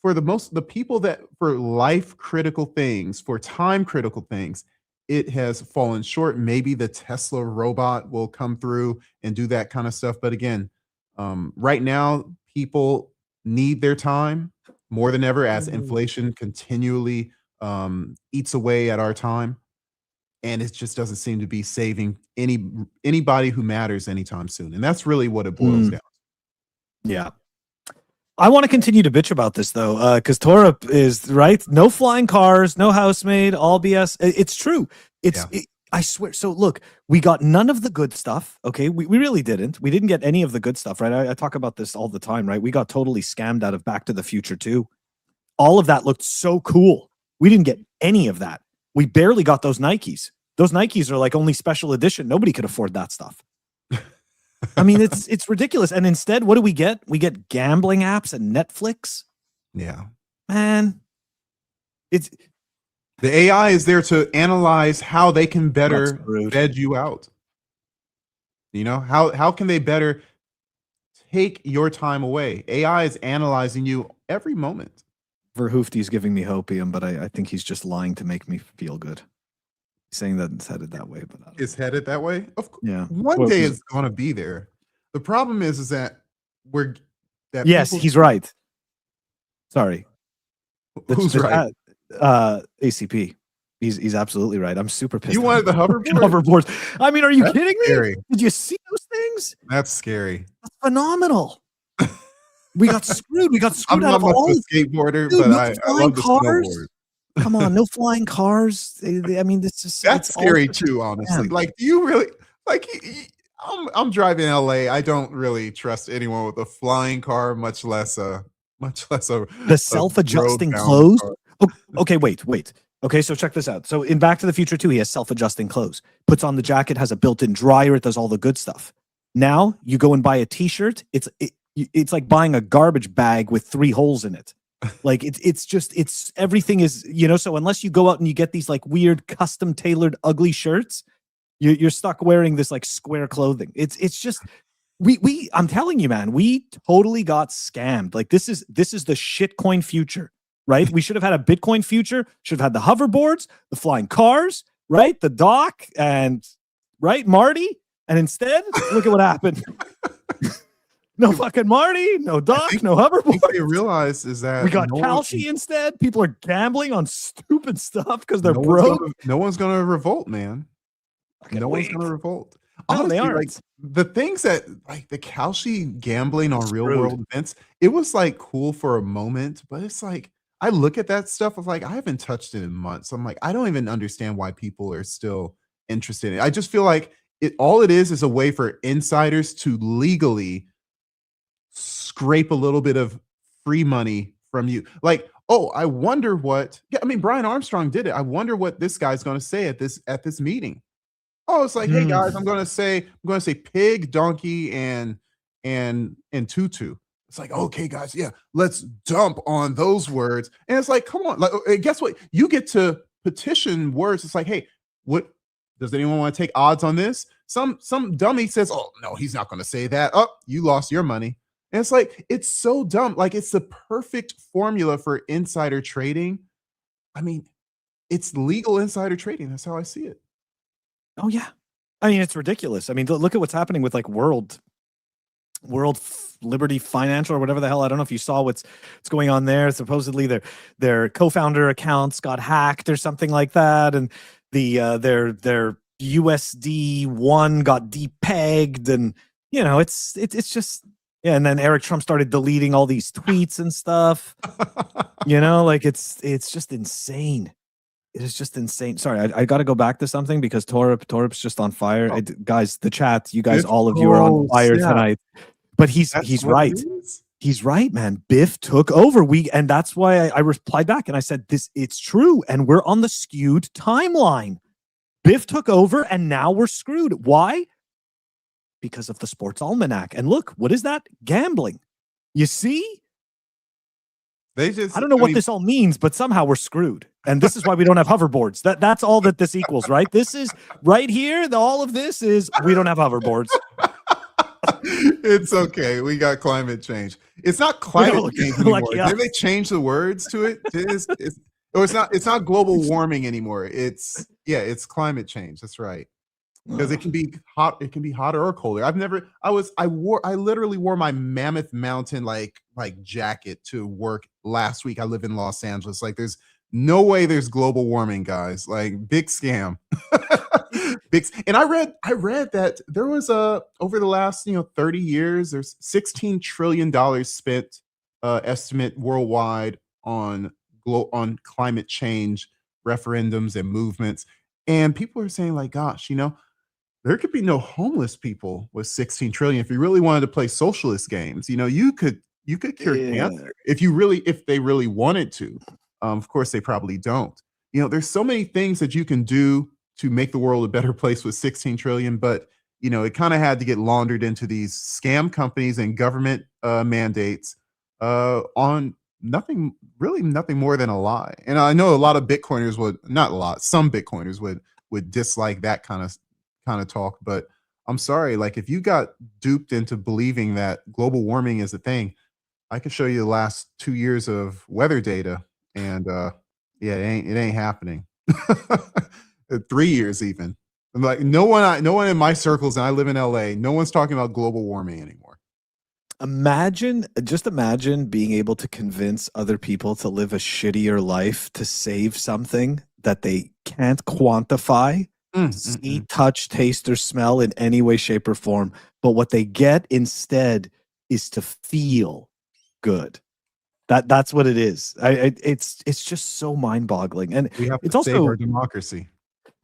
for the people that for life critical things, for time critical things, it has fallen short. Maybe the Tesla robot will come through and do that kind of stuff. But again, right now, people need their time more than ever as inflation continually eats away at our time. And it just doesn't seem to be saving anybody who matters anytime soon. And that's really what it boils down to. Yeah. I want to continue to bitch about this though, because Torup is right. No flying cars, no housemaid, all BS. It's true. I swear. So look, we got none of the good stuff. Okay, we really didn't. We didn't get any of the good stuff, right? I talk about this all the time, right? We got totally scammed out of Back to the Future 2. All of that looked so cool. We didn't get any of that. We barely got those Nikes. Those Nikes are like only special edition. Nobody could afford that stuff. I mean, it's ridiculous. And instead, what do we get? We get gambling apps and Netflix. Yeah, man. The AI is there to analyze how they can better veg you out. How can they better take your time away? AI is analyzing you every moment. Verhoofdy's giving me hopium, but I think he's just lying to make me feel good. He's saying that it's headed that way, but it's headed that way. Of course, yeah. One day it's going to be there. The problem is that yes, he's right. Sorry, who's right? ACP. He's absolutely right. I'm super pissed. You wanted the hoverboard? Hoverboards. I mean, are you kidding me? Scary. Did you see those things? That's scary. That's phenomenal. We got screwed. We got screwed out of all. I'm not a skateboarder, dude, but I love the snowboard. Come on, no flying cars. I mean, that's scary too, honestly. Like, do you really like? I'm driving LA. I don't really trust anyone with a flying car, much less a the self-adjusting clothes. Oh, okay, wait. Okay, so check this out. So in Back to the Future 2, he has self-adjusting clothes. Puts on the jacket, has a built-in dryer. It does all the good stuff. Now you go and buy a T-shirt. It's like buying a garbage bag with 3 holes in it. Like it's everything is, so unless you go out and you get these like weird custom tailored ugly shirts, you're stuck wearing this like square clothing. It's just I'm telling you, man, we totally got scammed. Like this is the shitcoin future, right? We should have had a Bitcoin future, should have had the hoverboards, the flying cars, right? The dock and right, Marty. And instead, look at what happened. No fucking Marty, no dock, no hoverboard. What you realize is that we got Kalshi instead. People are gambling on stupid stuff because they're broke. No one's gonna revolt, man. No one's gonna revolt. Honestly, they aren't. Like the things that like the Kalshi gambling on real world events, it was like cool for a moment, but it's like I look at that stuff of like I haven't touched it in months. I'm like, I don't even understand why people are still interested in it. I just feel like all it is a way for insiders to legally scrape a little bit of free money from you. Like, oh, I wonder what. Yeah, I mean, Brian Armstrong did it. I wonder what this guy's going to say at this meeting. Oh, it's like, hey guys, I'm going to say pig, donkey, and tutu. It's like, okay, guys, yeah, let's dump on those words. And it's like, come on, like, guess what? You get to petition words. It's like, hey, what Does anyone want to take odds on this? Some dummy says, oh no, he's not going to say that. Oh, you lost your money. And it's like, it's so dumb. Like, it's the perfect formula for insider trading. I mean, it's legal insider trading. That's how I see it. Oh yeah. I mean, it's ridiculous. I mean, look at what's happening with like World Liberty Financial or whatever the hell. I don't know if you saw what's going on there. Supposedly their co-founder accounts got hacked or something like that, and their USD1 got depegged, and you know, it's just, yeah. And then Eric Trump started deleting all these tweets and stuff. You know, like it's just insane. It is just insane. Sorry, I got to go back to something because Torup's just on fire. Guys, the chat, you guys, all of you are on fire tonight. But he's right. He's right, man. Biff took over. And that's why I replied back and I said, it's true. And we're on the skewed timeline. Biff took over and now we're screwed. Why? Because of the Sports Almanac. And look, what is that? Gambling. You see? I don't know what this all means, but somehow we're screwed. And this is why we don't have hoverboards. That's all that this equals, right? This is right here. All of this is we don't have hoverboards. It's okay. We got climate change. It's not climate change anymore. Did they change the words to it? It's not global warming anymore. It's climate change. That's right. Because it can be hot, it can be hotter or colder. I literally wore my Mammoth Mountain like jacket to work last week. I live in Los Angeles. Like, there's no way there's global warming, guys. Like, big scam. And I read that there was over the last 30 years, there's $16 trillion spent estimate worldwide on climate change referendums and movements. And people are saying, like, gosh, there could be no homeless people with 16 trillion. If you really wanted to play socialist games, you could cure cancer if they really wanted to. Of course, they probably don't. There's so many things that you can do to make the world a better place with 16 trillion, but it kind of had to get laundered into these scam companies and government mandates on nothing more than a lie. And I know a lot of Bitcoiners some Bitcoiners would dislike that kind of talk, but I'm sorry, like, if you got duped into believing that global warming is a thing, I could show you the last 2 years of weather data, and it ain't happening. 3 years even. I'm like, no one in my circles, and I live in LA, no one's talking about global warming anymore. Just imagine being able to convince other people to live a shittier life to save something that they can't quantify, see, touch, taste, or smell in any way, shape, or form. But what they get instead is to feel good. That's what it is. It's just so mind-boggling, and we have it's to also save our democracy.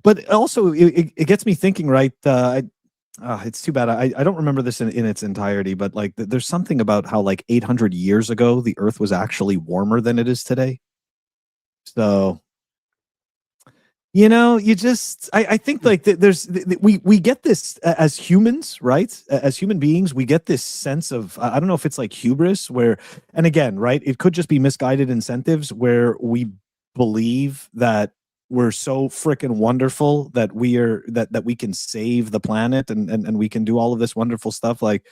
But also, it gets me thinking. Right? It's too bad I don't remember this in its entirety. But like, there's something about how like 800 years ago the Earth was actually warmer than it is today. So, I think like we get this as humans, right? As human beings, we get this sense of, I don't know if it's like hubris where, and again, right, it could just be misguided incentives where we believe that we're so freaking wonderful that that we can save the planet and we can do all of this wonderful stuff. Like,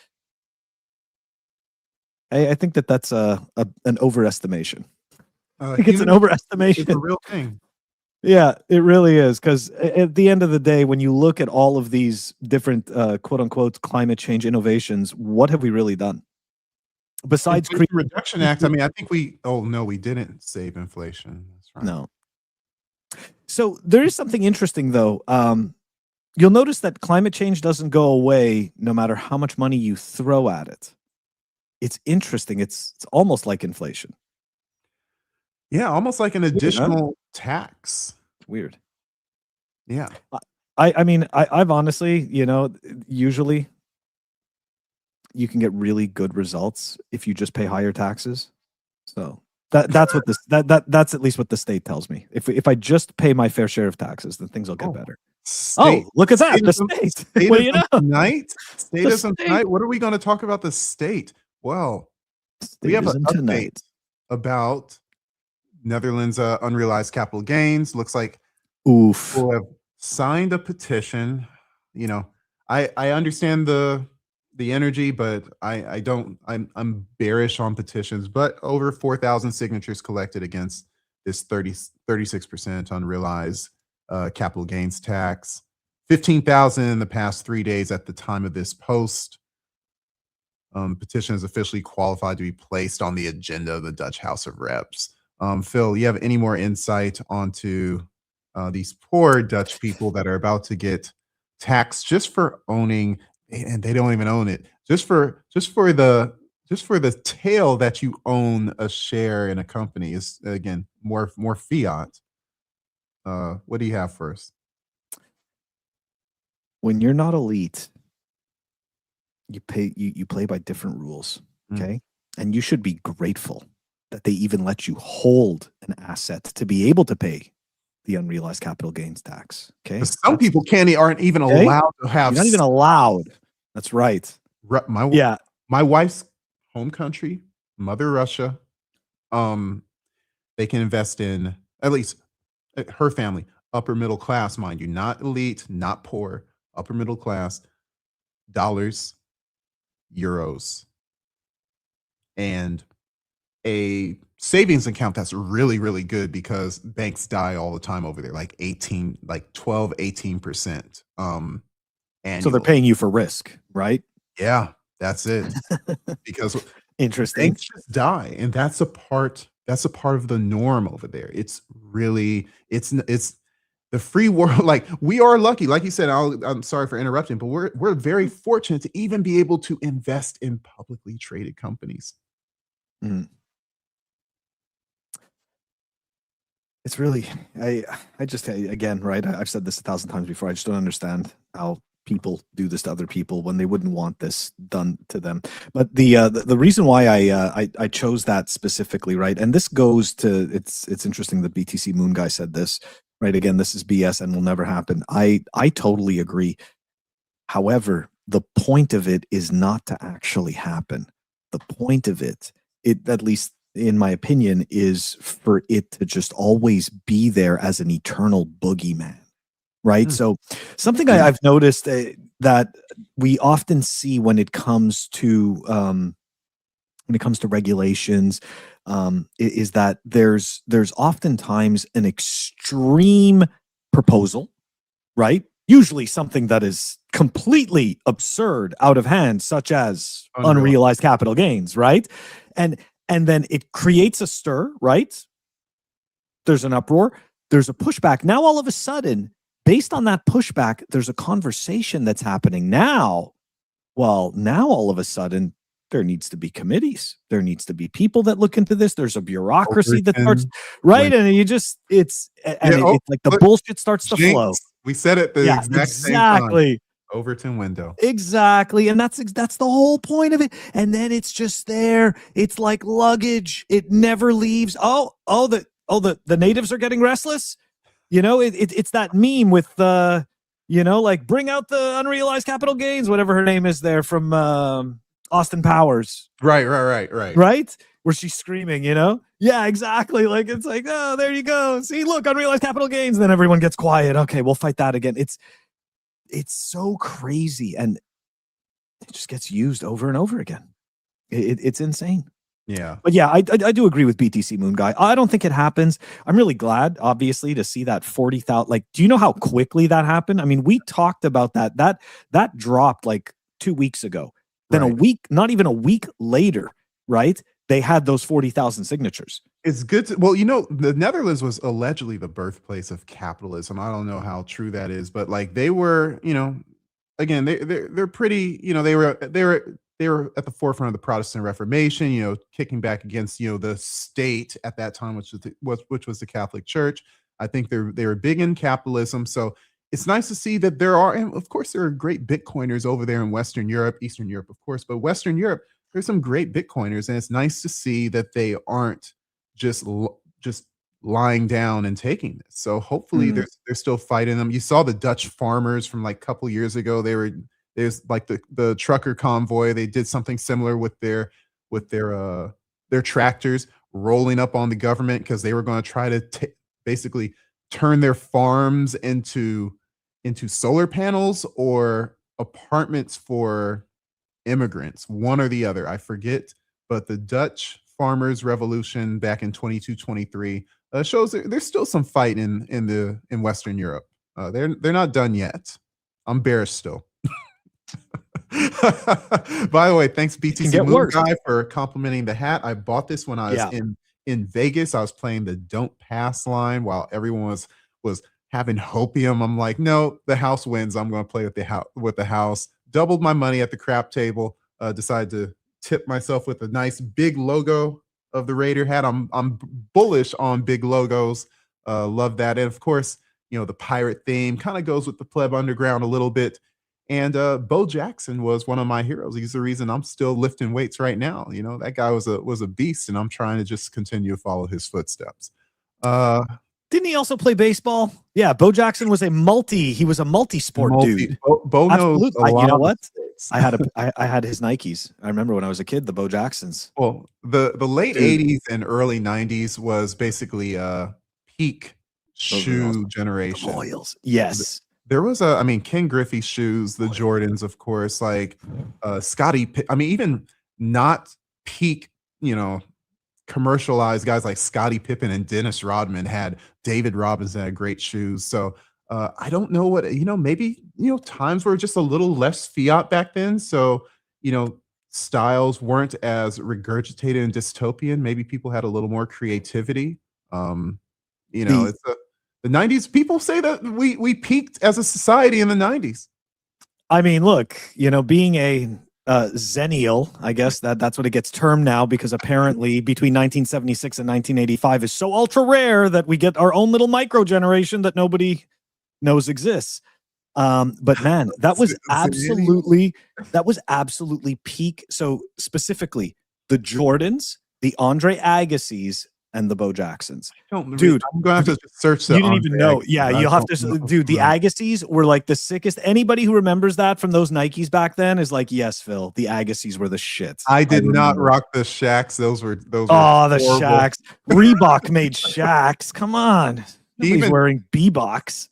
I think that's an overestimation. I think it's an overestimation. It's a real thing. Yeah, it really is. Because at the end of the day, when you look at all of these different quote unquote climate change innovations, what have we really done? Besides Inflation Reduction Act, I mean, I think we didn't save inflation. That's right. No. So there is something interesting though. You'll notice that climate change doesn't go away no matter how much money you throw at it. It's interesting. It's almost like inflation. Yeah, almost like an additional tax. Weird. Yeah. I mean, I've honestly, usually you can get really good results if you just pay higher taxes. So that's what that's at least what the state tells me. If I just pay my fair share of taxes, then things will get better. Look at that. The state. Well, tonight. Tonight. What are we going to talk about the state? Well, we have an update about Netherlands unrealized capital gains. Looks like we'll have signed a petition. You know, I understand the energy, but I don't. I'm bearish on petitions. But over 4,000 signatures collected against this 36% unrealized capital gains tax. 15,000 in the past 3 days at the time of this post. Petition is officially qualified to be placed on the agenda of the Dutch House of Reps. Phil, you have any more insight onto these poor Dutch people that are about to get taxed just for owning, and they don't even own it, just for the tail that you own a share in a company is, again, more fiat. What do you have for us? When you're not elite, you play by different rules, okay? And you should be grateful that they even let you hold an asset to be able to pay the unrealized capital gains tax, okay? Some people aren't even allowed to have. You're not even allowed. That's right. My wife's home country, Mother Russia, they can invest in, at least her family, upper middle class, mind you, not elite, not poor, upper middle class, dollars, euros, and a savings account that's really, really good because banks die all the time over there, like 12, 18%. So they're paying you for risk, right? Yeah, that's it. Because interesting. Banks just die, and that's a part of the norm over there. It's really it's the free world. Like, we are lucky, like you said. I'm sorry for interrupting, but we're very fortunate to even be able to invest in publicly traded companies. It's really, I just, again, right, I've said this 1,000 times before. I just don't understand how people do this to other people when they wouldn't want this done to them. But the reason why I chose that specifically, right, and this goes to, it's interesting that BTC Moon guy said this, right? Again, this is BS and will never happen. I totally agree. However, the point of it is not to actually happen. The point of it, at least in my opinion, is for it to just always be there as an eternal boogeyman, right? So something I've noticed that we often see when it comes to regulations is that there's oftentimes an extreme proposal, right? Usually something that is completely absurd, out of hand, such as unrealized capital gains, right? And then it creates a stir, right? There's an uproar. There's a pushback. Now, all of a sudden, based on that pushback, there's a conversation that's happening now. Well, now, all of a sudden, there needs to be committees. There needs to be people that look into this. There's a bureaucracy that starts, right? And it's like the bullshit starts to flow. We said it the exact same time. Overton window. Exactly. And that's the whole point of it. And then it's just there. It's like luggage. It never leaves. The natives are getting restless. You know, it's that meme with like, bring out the unrealized capital gains, whatever her name is there from Austin Powers. Right. Where she's screaming, you know? Yeah, exactly. Like, it's like, oh, there you go. See, look, unrealized capital gains. Then everyone gets quiet. Okay, we'll fight that again. It's so crazy, and it just gets used over and over again. It's insane. Yeah. But yeah, I do agree with BTC Moon guy. I don't think it happens. I'm really glad, obviously, to see that 40,000. Like, do you know how quickly that happened? I mean, we talked about that dropped like 2 weeks ago. Then a week, not even a week later, right? They had those 40,000 signatures. It's good to, well, you know, the Netherlands was allegedly the birthplace of capitalism. I don't know how true that is, but like, they were, you know, again, they're pretty, you know, they were at the forefront of the Protestant Reformation, you know, kicking back against, you know, the state at that time, which was the Catholic Church. I think they were big in capitalism. So it's nice to see that there are, and of course, there are great Bitcoiners over there in Western Europe, Eastern Europe, of course, but Western Europe, there's some great Bitcoiners, and it's nice to see that they aren't just lying down and taking this. So hopefully they're still fighting them. You saw the Dutch farmers from like a couple years ago. There's like the trucker convoy. They did something similar with their tractors rolling up on the government because they were going to try to basically turn their farms into into solar panels or apartments for immigrants, one or the other. I forget, but the Dutch farmers revolution back in 2223 shows there's still some fight in Western Europe. They're not done yet. I'm bearish still. By the way, thanks BTC Moon Guy for complimenting the hat. I bought this when I was in Vegas. I was playing the don't pass line while everyone was having hopium. I'm like, no, the house wins. I'm going to play with the house. Doubled my money at the crap table. Decided to tip myself with a nice big logo of the Raider hat. I'm bullish on big logos. Love that. And of course, you know, the pirate theme kind of goes with the pleb underground a little bit. And Bo Jackson was one of my heroes. He's the reason I'm still lifting weights right now. You know, that guy was a beast, and I'm trying to just continue to follow his footsteps. Didn't he also play baseball? Yeah, Bo Jackson was a multi-sport dude. Bo knows a lot. You know what? I had his Nikes. I remember when I was a kid, the Bo Jacksons. Well, the late 80s and early 90s was basically peak shoe generation. The Royals. Yes. There was Ken Griffey shoes, the Jordans, of course, like Scotty. Even not peak, you know, commercialized guys like Scottie Pippen and Dennis Rodman had. David Robinson had great shoes. So I don't know what, you know, maybe, you know, times were just a little less fiat back then. So, you know, styles weren't as regurgitated and dystopian. Maybe people had a little more creativity. You know, it's the 90s. People say that we peaked as a society in the 90s. I mean, look, you know, being a Zennial, I guess that's what it gets termed now, because apparently between 1976 and 1985 is so ultra rare that we get our own little micro generation that nobody knows exists. But man, that was absolutely peak. So specifically the Jordans, the Andre Agassi's, and the Bo Jacksons. Dude, I'm going to have to search that. You didn't even know. Yeah, you'll have to. Dude, the Agassi's were like the sickest. Anybody who remembers that from those Nikes back then is like, yes, Phil, the Agassi's were the shit. I did not rock the Shaqs. Those were the Shaqs. Reebok made Shaqs. Come on. Nobody's wearing Bebox.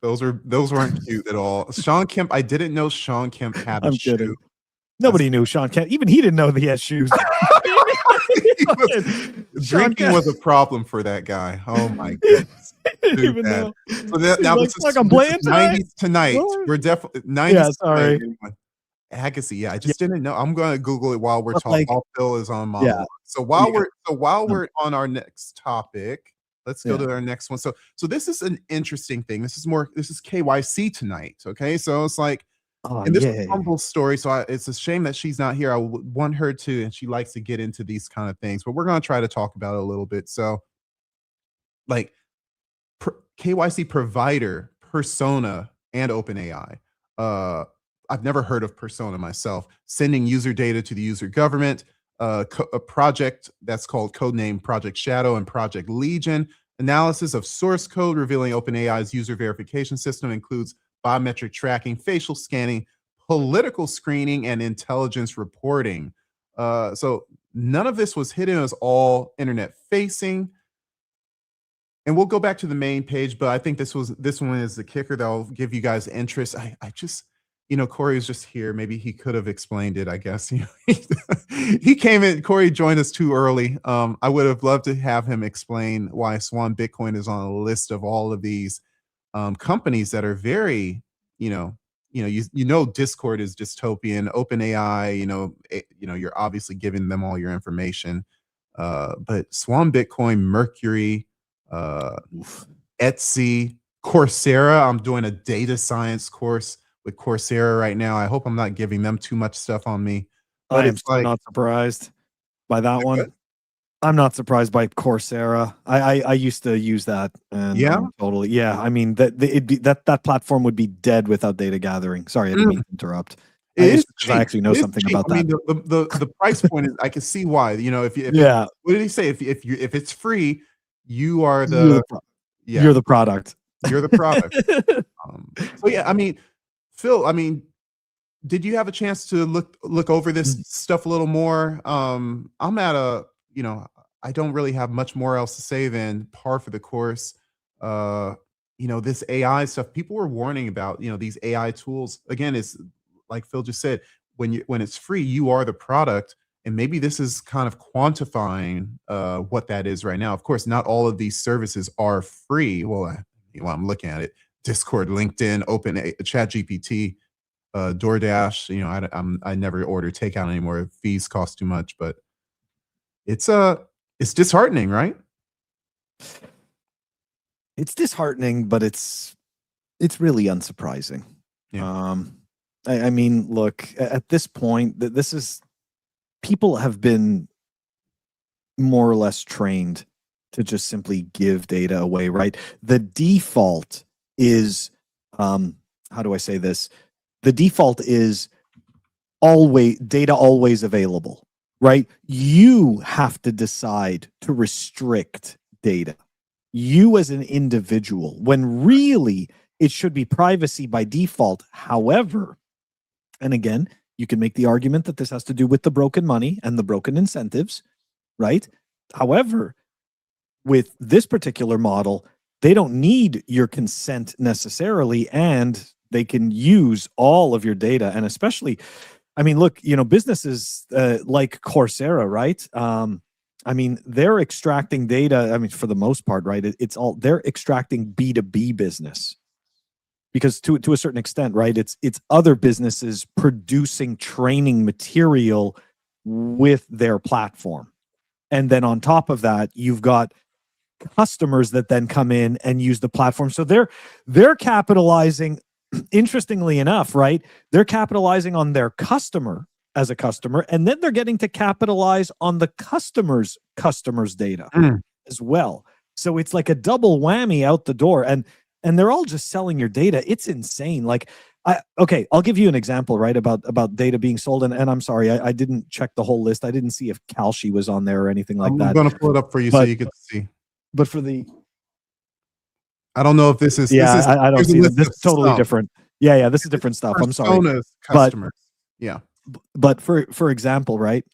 Those weren't cute at all. Sean Kemp, I didn't know Sean Kemp had a shoe. Nobody knew Sean Kemp. Even he didn't know that he had shoes. Drinking was a problem for that guy. Oh my goodness. Even know. So now this is 90s tonight. We're definitely 90s. Yeah, sorry. Agassi. Yeah, I just didn't know. I'm going to Google it while we're talking. While Phil is on monologue. Yeah. So while we're on our next topic, let's go to our next one. So this is an interesting thing. This is KYC tonight. Okay, so it's like. And this is Humble story, so it's a shame that she's not here. I want her to, and she likes to get into these kind of things, but we're going to try to talk about it a little bit. So, like, KYC provider, Persona, and OpenAI. I've never heard of Persona myself. Sending user data to the user government, a project that's called codename Project Shadow and Project Legion. Analysis of source code revealing OpenAI's user verification system includes biometric tracking, facial scanning, political screening, and intelligence reporting. So none of this was hidden. It was all internet facing. And we'll go back to the main page, but I think this one is the kicker that'll give you guys interest. I just, you know, Corey was just here. Maybe he could have explained it, I guess. You know, he came in, Corey joined us too early. I would have loved to have him explain why Swan Bitcoin is on a list of all of these companies that are very, you know, Discord is dystopian, OpenAI, you know, you're obviously giving them all your information. But Swan Bitcoin, Mercury, Etsy, Coursera. I'm doing a data science course with Coursera right now. I hope I'm not giving them too much stuff on me. But it's like, not surprised by that one. Good. I'm not surprised by Coursera. I used to use that. And totally. Yeah. I mean, that platform would be dead without data gathering. Sorry, I didn't mean to interrupt. I actually know something about that. I mean, the price point is, I can see why. You know, if what did he say? If it's free, you are you're the product. You're the product. So yeah, I mean, Phil, I mean, did you have a chance to look over this stuff a little more? I'm at a, you know, I don't really have much more else to say than par for the course. this AI stuff, people were warning about, these AI tools. Again, it's like Phil just said, when it's free, you are the product. And maybe this is kind of quantifying what that is right now. Of course, not all of these services are free. Well, I'm looking at it. Discord, LinkedIn, Open, ChatGPT, DoorDash. I never order takeout anymore. Fees cost too much, but it's disheartening, right? It's disheartening, but it's really unsurprising. Yeah. I mean, look, at this point, this is, people have been more or less trained to just simply give data away, right? The default is, how do I say this? The default is data always available, right? You have to decide to restrict data. You as an individual, when really it should be privacy by default. However, and again, you can make the argument that this has to do with the broken money and the broken incentives, right? However, with this particular model, they don't need your consent necessarily, and they can use all of your data. And especially, I mean, look, businesses like Coursera, right? I mean, they're extracting data. I mean, for the most part, right? They're extracting B2B business, because to a certain extent, right? It's other businesses producing training material with their platform. And then on top of that, you've got customers that then come in and use the platform. So they're capitalizing, interestingly enough, right? They're capitalizing on their customer as a customer, and then they're getting to capitalize on the customer's data as well. So it's like a double whammy out the door, and they're all just selling your data. It's insane. Like, I'll give you an example, right, about data being sold. And I'm sorry, I didn't check the whole list. I didn't see if Kalshi was on there or anything like that. I'm going to pull it up for you so you can see. But for the, I don't know if this is. Yeah, this is, I don't see that. This is totally stuff. different. Yeah, this is different stuff. I'm sorry. Customers. Yeah. But for example, right?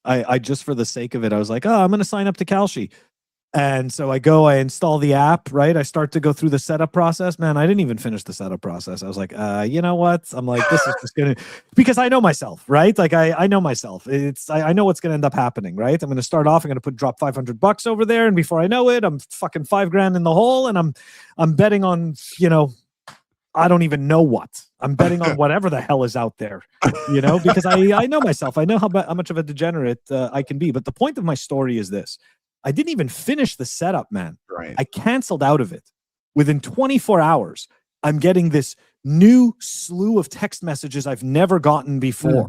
I just, for the sake of it, I was like, I'm going to sign up to Kalshi. And so I install the app, right? I start to go through the setup process. Man, I didn't even finish the setup process. I was like, you know what? I'm like, this is just going to, because I know myself, right? Like I know myself. I know what's going to end up happening, right? I'm going to start off, I'm going to drop $500 over there. And before I know it, I'm fucking $5,000 in the hole. And I'm betting on, I don't even know what. I'm betting on whatever the hell is out there, because I know myself. I know how much of a degenerate I can be. But the point of my story is this. I didn't even finish the setup, man. Right. I canceled out of it. Within 24 hours, I'm getting this new slew of text messages I've never gotten before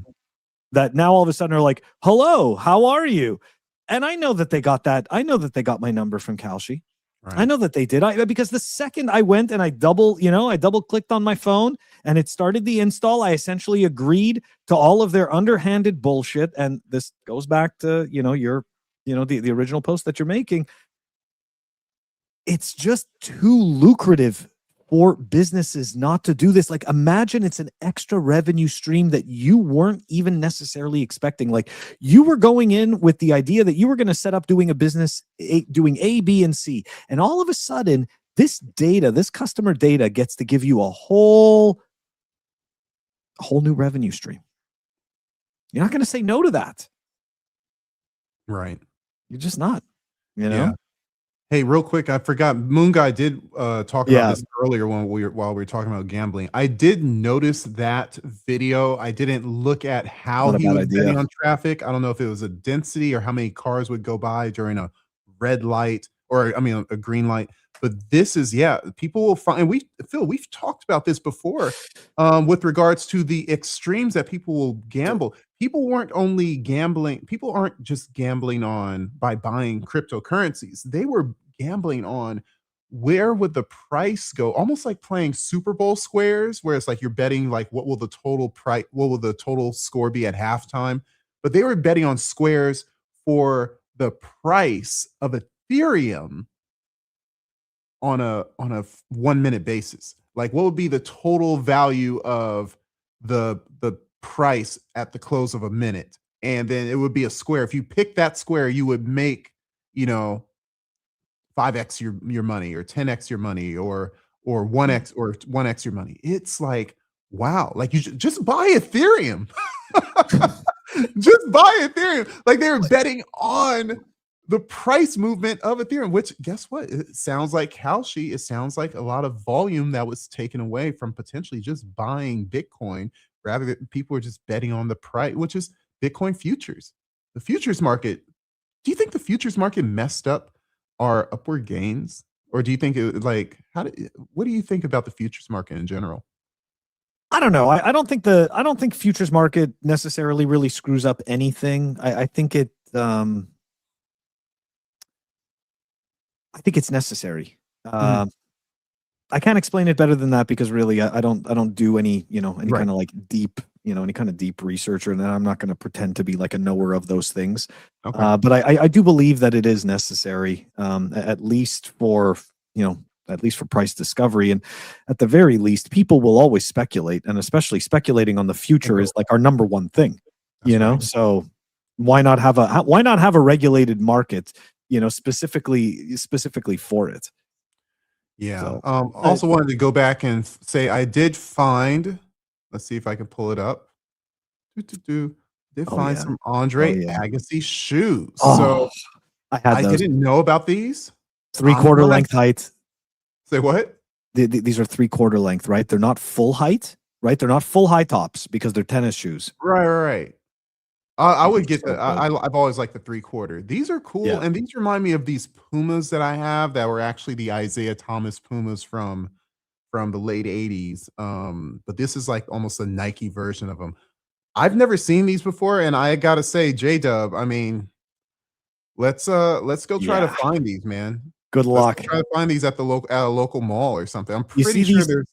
that now all of a sudden are like, hello, how are you? And I know that they got that. I know that they got my number from Kalshi. Right. I know that they did. Because the second I went and I double clicked on my phone and it started the install, I essentially agreed to all of their underhanded bullshit. And this goes back to, the original post that you're making. It's just too lucrative for businesses not to do this. Like, imagine it's an extra revenue stream that you weren't even necessarily expecting. Like, you were going in with the idea that you were going to set up doing a business, doing A, B, and C. And all of a sudden, this customer data gets to give you a whole new revenue stream. You're not going to say no to that. Right. You're just not, Yeah. Hey, real quick, I forgot. Moon Guy did talk about this earlier while we were talking about gambling. I did notice that video. I didn't look at how he was betting on traffic. I don't know if it was a density or how many cars would go by during a red light or a green light. But this is, people will find, and we've talked about this before with regards to the extremes that people will gamble. People aren't just gambling on by buying cryptocurrencies. They were gambling on where would the price go, almost like playing Super Bowl squares, where it's like you're betting like what will the total score be at halftime. But they were betting on squares for the price of Ethereum on a 1 minute basis. Like, what would be the total value of the price at the close of a minute? And then it would be a square. If you pick that square, you would make, $500 5x your money, or 10x your money, or 1x your money. It's like, wow, like you just buy Ethereum. Just buy Ethereum. Like they were betting on the price movement of Ethereum, which guess what? It sounds like Kalshi. It sounds like a lot of volume that was taken away from potentially just buying Bitcoin, rather than people are just betting on the price, which is Bitcoin futures. The futures market. Do you think the futures market messed up our upward gains? Or do you think what do you think about the futures market in general? I don't know. I don't think futures market necessarily really screws up anything. I think it's necessary. I can't explain it better than that, because really I don't do any kind of like deep any kind of deep research, and I'm not going to pretend to be like a knower of those things. Okay. But I do believe that it is necessary, at least for price discovery, and at the very least, people will always speculate, and especially speculating on the future is like our number one thing. That's right. So why not have a regulated market, specifically for it? Yeah. So, also wanted to go back and say I did find. Let's see if I can pull it up. Did find some Andre Agassi shoes. So I didn't know about these. 3/4 length height. Say what? These are 3/4 length, right? They're not full height, right? They're not full high tops because they're tennis shoes. Right. I would get the. I've always liked the 3/4. These are cool, and these remind me of these Pumas that I have that were actually the Isaiah Thomas Pumas from the late 80s. But this is like almost a Nike version of them. I've never seen these before, and I gotta say, J-Dub, I mean, let's go try to find these, man. Good luck. Let's try to find these at a local mall or something. I'm pretty sure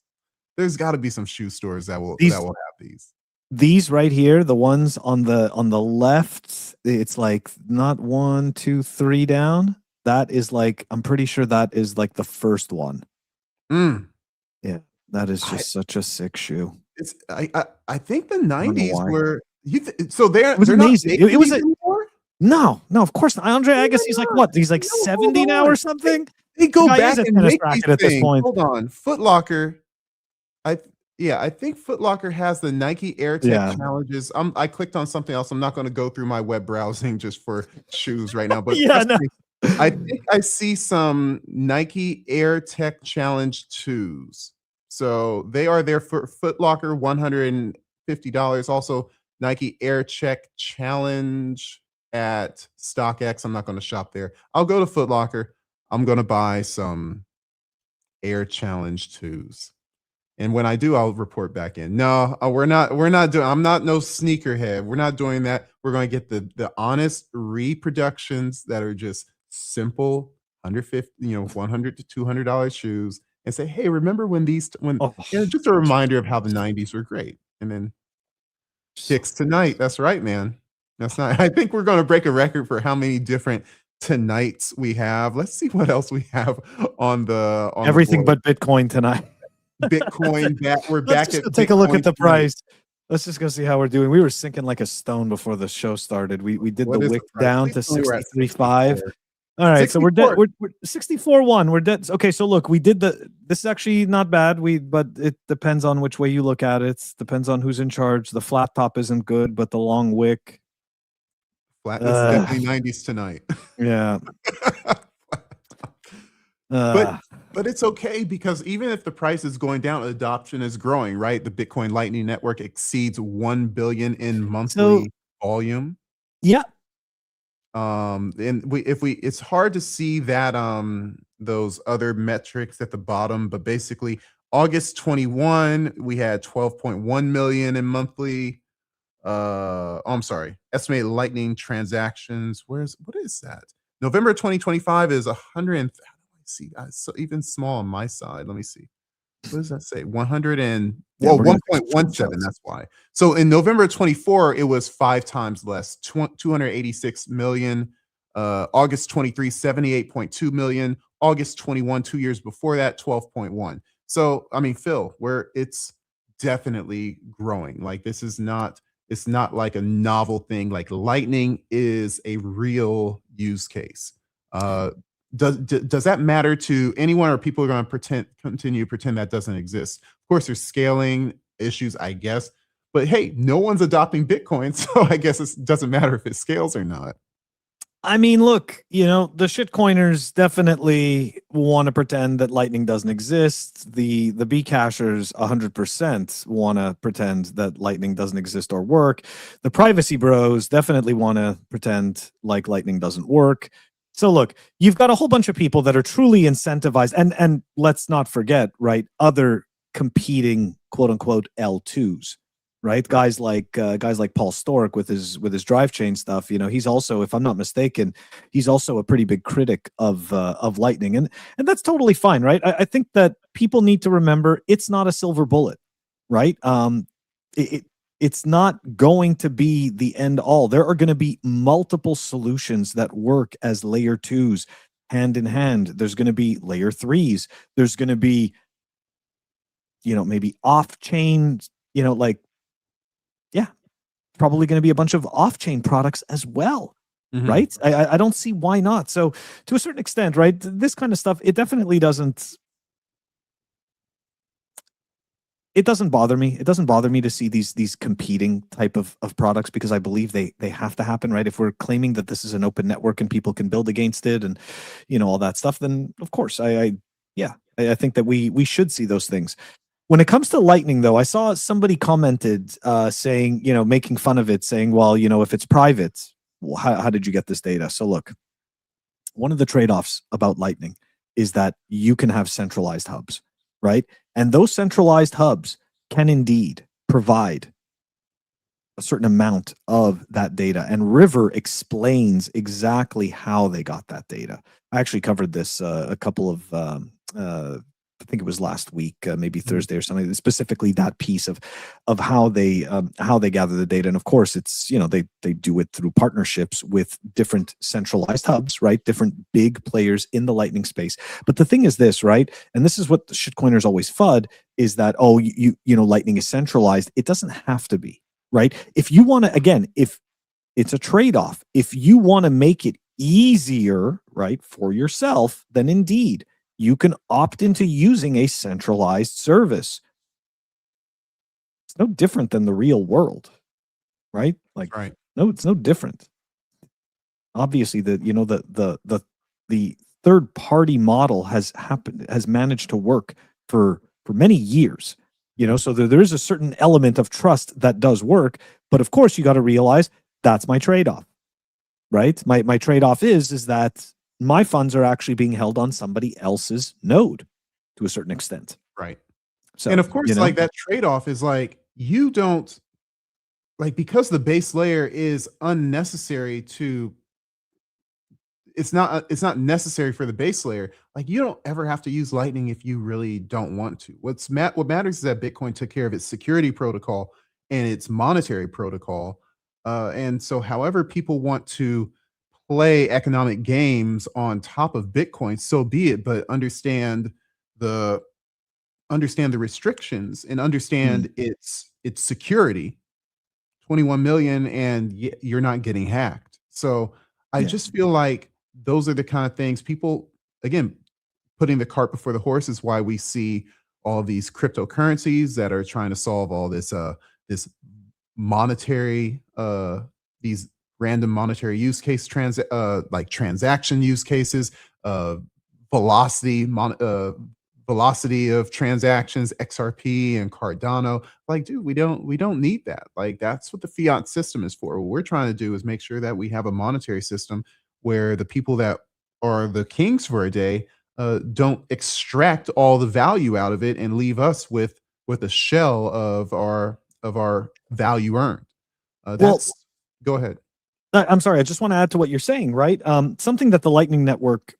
there's got to be some shoe stores that will have these. These right here, the ones on the left, it's like not 1, 2, 3 down. That is like, I'm pretty sure that is like the first one. Yeah, that is just such a sick shoe. It's I think the 90s were so they're amazing. Not it was anymore? No, of course not. Andre Agassi's like what? He's like 70 now or something. They go back and make these at this point. Hold on, Foot Locker. I think Foot Locker has the Nike Air Tech challenges. I clicked on something else. I'm not going to go through my web browsing just for shoes right now, but I think I see some Nike Air Tech Challenge 2s. So they are there for Foot Locker, $150. Also, Nike Air Check Challenge at StockX. I'm not going to shop there. I'll go to Foot Locker. I'm going to buy some Air Challenge 2s. And when I do, I'll report back in. No, we're not doing. I'm not no sneakerhead. We're not doing that. We're going to get the honest reproductions that are just simple, $150, $100 to $200 shoes, and say, hey, remember when just a reminder of how the 90s were great. And then kicks tonight. That's right, man. That's not. I think we're going to break a record for how many different tonights we have. Let's see what else we have on everything but Bitcoin tonight. Bitcoin we're back at take a look at the price. Let's just go see how we're doing. We were sinking like a stone before the show started. We did the wick down to 63.5. All right, 64. So we're dead. We're 64.1. We're dead. Okay, so look, we did this is actually not bad. But it depends on which way you look at it. Depends on who's in charge. The flat top isn't good, but the long wick. Flat is definitely 90s tonight. Yeah. But it's okay, because even if the price is going down, adoption is growing, right? The Bitcoin Lightning Network exceeds 1 billion in monthly volume. Yeah. And it's hard to see that those other metrics at the bottom, but basically August 21, we had 12.1 million in monthly I'm sorry, estimated Lightning transactions. What is that? November 2025 is 100. See, so even small on my side. Let me see. What does that say? 1.17. That's why. So in November 24, it was 5 times less. 286 million. August 23, 78.2 million. August 21, 2 years before that, 12.1. So I mean, Phil, it's definitely growing. Like this is not. It's not like a novel thing. Like Lightning is a real use case. does that matter to anyone, or people are going to continue to pretend that doesn't exist? Of course, there's scaling issues, I guess, but hey, no one's adopting Bitcoin, so I guess it doesn't matter if it scales or not. I mean, look, the shitcoiners definitely want to pretend that Lightning doesn't exist. The Bcashers 100% want to pretend that Lightning doesn't exist or work. The privacy bros definitely want to pretend like Lightning doesn't work. So look, you've got a whole bunch of people that are truly incentivized, and let's not forget, right, other competing quote unquote L2s. Right, guys like Paul Stork with his drive chain stuff. He's also, if I'm not mistaken, he's also a pretty big critic of Lightning, and that's totally fine, right? I think that people need to remember it's not a silver bullet, right? It's not going to be the end all. There are going to be multiple solutions that work as layer 2s hand in hand. There's going to be layer 3s. There's going to be, maybe off chain, probably going to be a bunch of off-chain products as well, right? I don't see why not. So to a certain extent, right, this kind of stuff, it definitely doesn't bother me. It doesn't bother me to see these competing type of products, because I believe they have to happen, right? If we're claiming that this is an open network and people can build against it and all that stuff, then of course I think that we should see those things. When it comes to Lightning, though, I saw somebody commented saying, making fun of it, saying, well, if it's private, how did you get this data? So look, one of the trade-offs about Lightning is that you can have centralized hubs, right? And those centralized hubs can indeed provide a certain amount of that data. And River explains exactly how they got that data. I actually covered this a couple of I think it was last week, maybe Thursday or something, specifically that piece of how they gather the data. And of course, it's, they do it through partnerships with different centralized hubs, right? Different big players in the Lightning space. But the thing is this, right? And this is what the shitcoiners always FUD, is that, Lightning is centralized. It doesn't have to be, right? If you want to, again, if it's a trade-off, if you want to make it easier, right, for yourself, then indeed, you can opt into using a centralized service. It's no different than the real world, right? Right. No, it's no different. Obviously, the third party model has managed to work for many years. So there is a certain element of trust that does work, but of course you got to realize that's my trade-off, right? My trade-off is that my funds are actually being held on somebody else's node to a certain extent. Right. So, and of course, that trade-off is you don't, because the base layer is unnecessary to, it's not necessary for the base layer. You don't ever have to use Lightning if you really don't want to. What matters is that Bitcoin took care of its security protocol and its monetary protocol. And so however people want to play economic games on top of Bitcoin, so be it, but understand the restrictions and understand its security. 21 million, and you're not getting hacked. So I just feel like those are the kind of things people, again, putting the cart before the horse, is why we see all these cryptocurrencies that are trying to solve all this this monetary these random monetary use case transaction use cases, velocity of transactions, XRP and Cardano. Dude, we don't need that. That's what the fiat system is for. What we're trying to do is make sure that we have a monetary system where the people that are the kings for a day don't extract all the value out of it and leave us with a shell of our value earned. Go ahead. I'm sorry. I just want to add to what you're saying, right? Something that the Lightning Network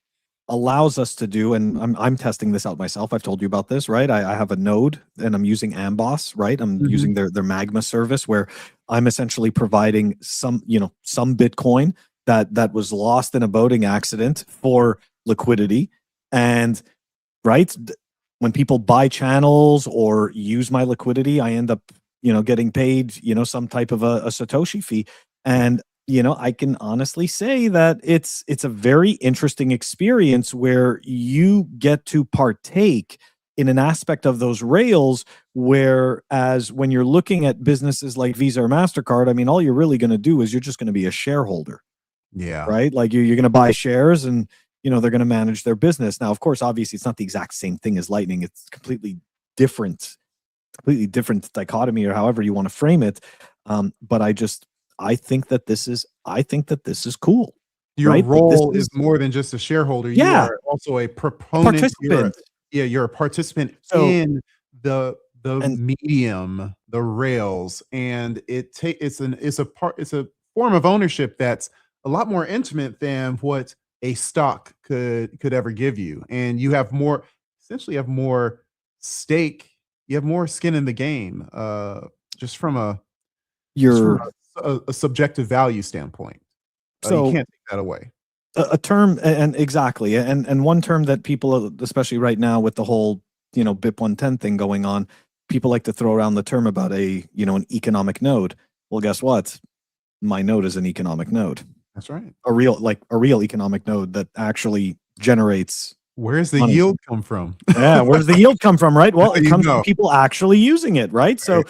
allows us to do, and I'm testing this out myself. I've told you about this, right? I have a node and I'm using Amboss, right? I'm using their Magma service, where I'm essentially providing some Bitcoin that was lost in a boating accident for liquidity. And right, when people buy channels or use my liquidity, I end up getting paid some type of a Satoshi fee. And I can honestly say that it's a very interesting experience where you get to partake in an aspect of those rails, whereas when you're looking at businesses like Visa or MasterCard, I mean, all you're really going to do is you're just going to be a shareholder, Yeah. right? Like you're going to buy shares and, they're going to manage their business. Now, of course, obviously, it's not the exact same thing as Lightning. It's completely different dichotomy, or however you want to frame it. But I think that this is cool. Your right? role is more than just a shareholder. You Yeah. are also a proponent. Participant. You're a participant So- in the and- medium, the rails, and it's a form of ownership that's a lot more intimate than what a stock could ever give you. And you have more stake, you have more skin in the game, just from a subjective value standpoint. So you can't take that away. a term, and exactly, and one term that people, especially right now with the whole BIP 110 thing going on, people like to throw around the term about an economic node. Well, guess what? My node is an economic node. That's right. A real economic node that actually generates. Where's the money. yield come from? Yeah, where's the yield come from, right? Well, it comes from know. people actually using it, right? So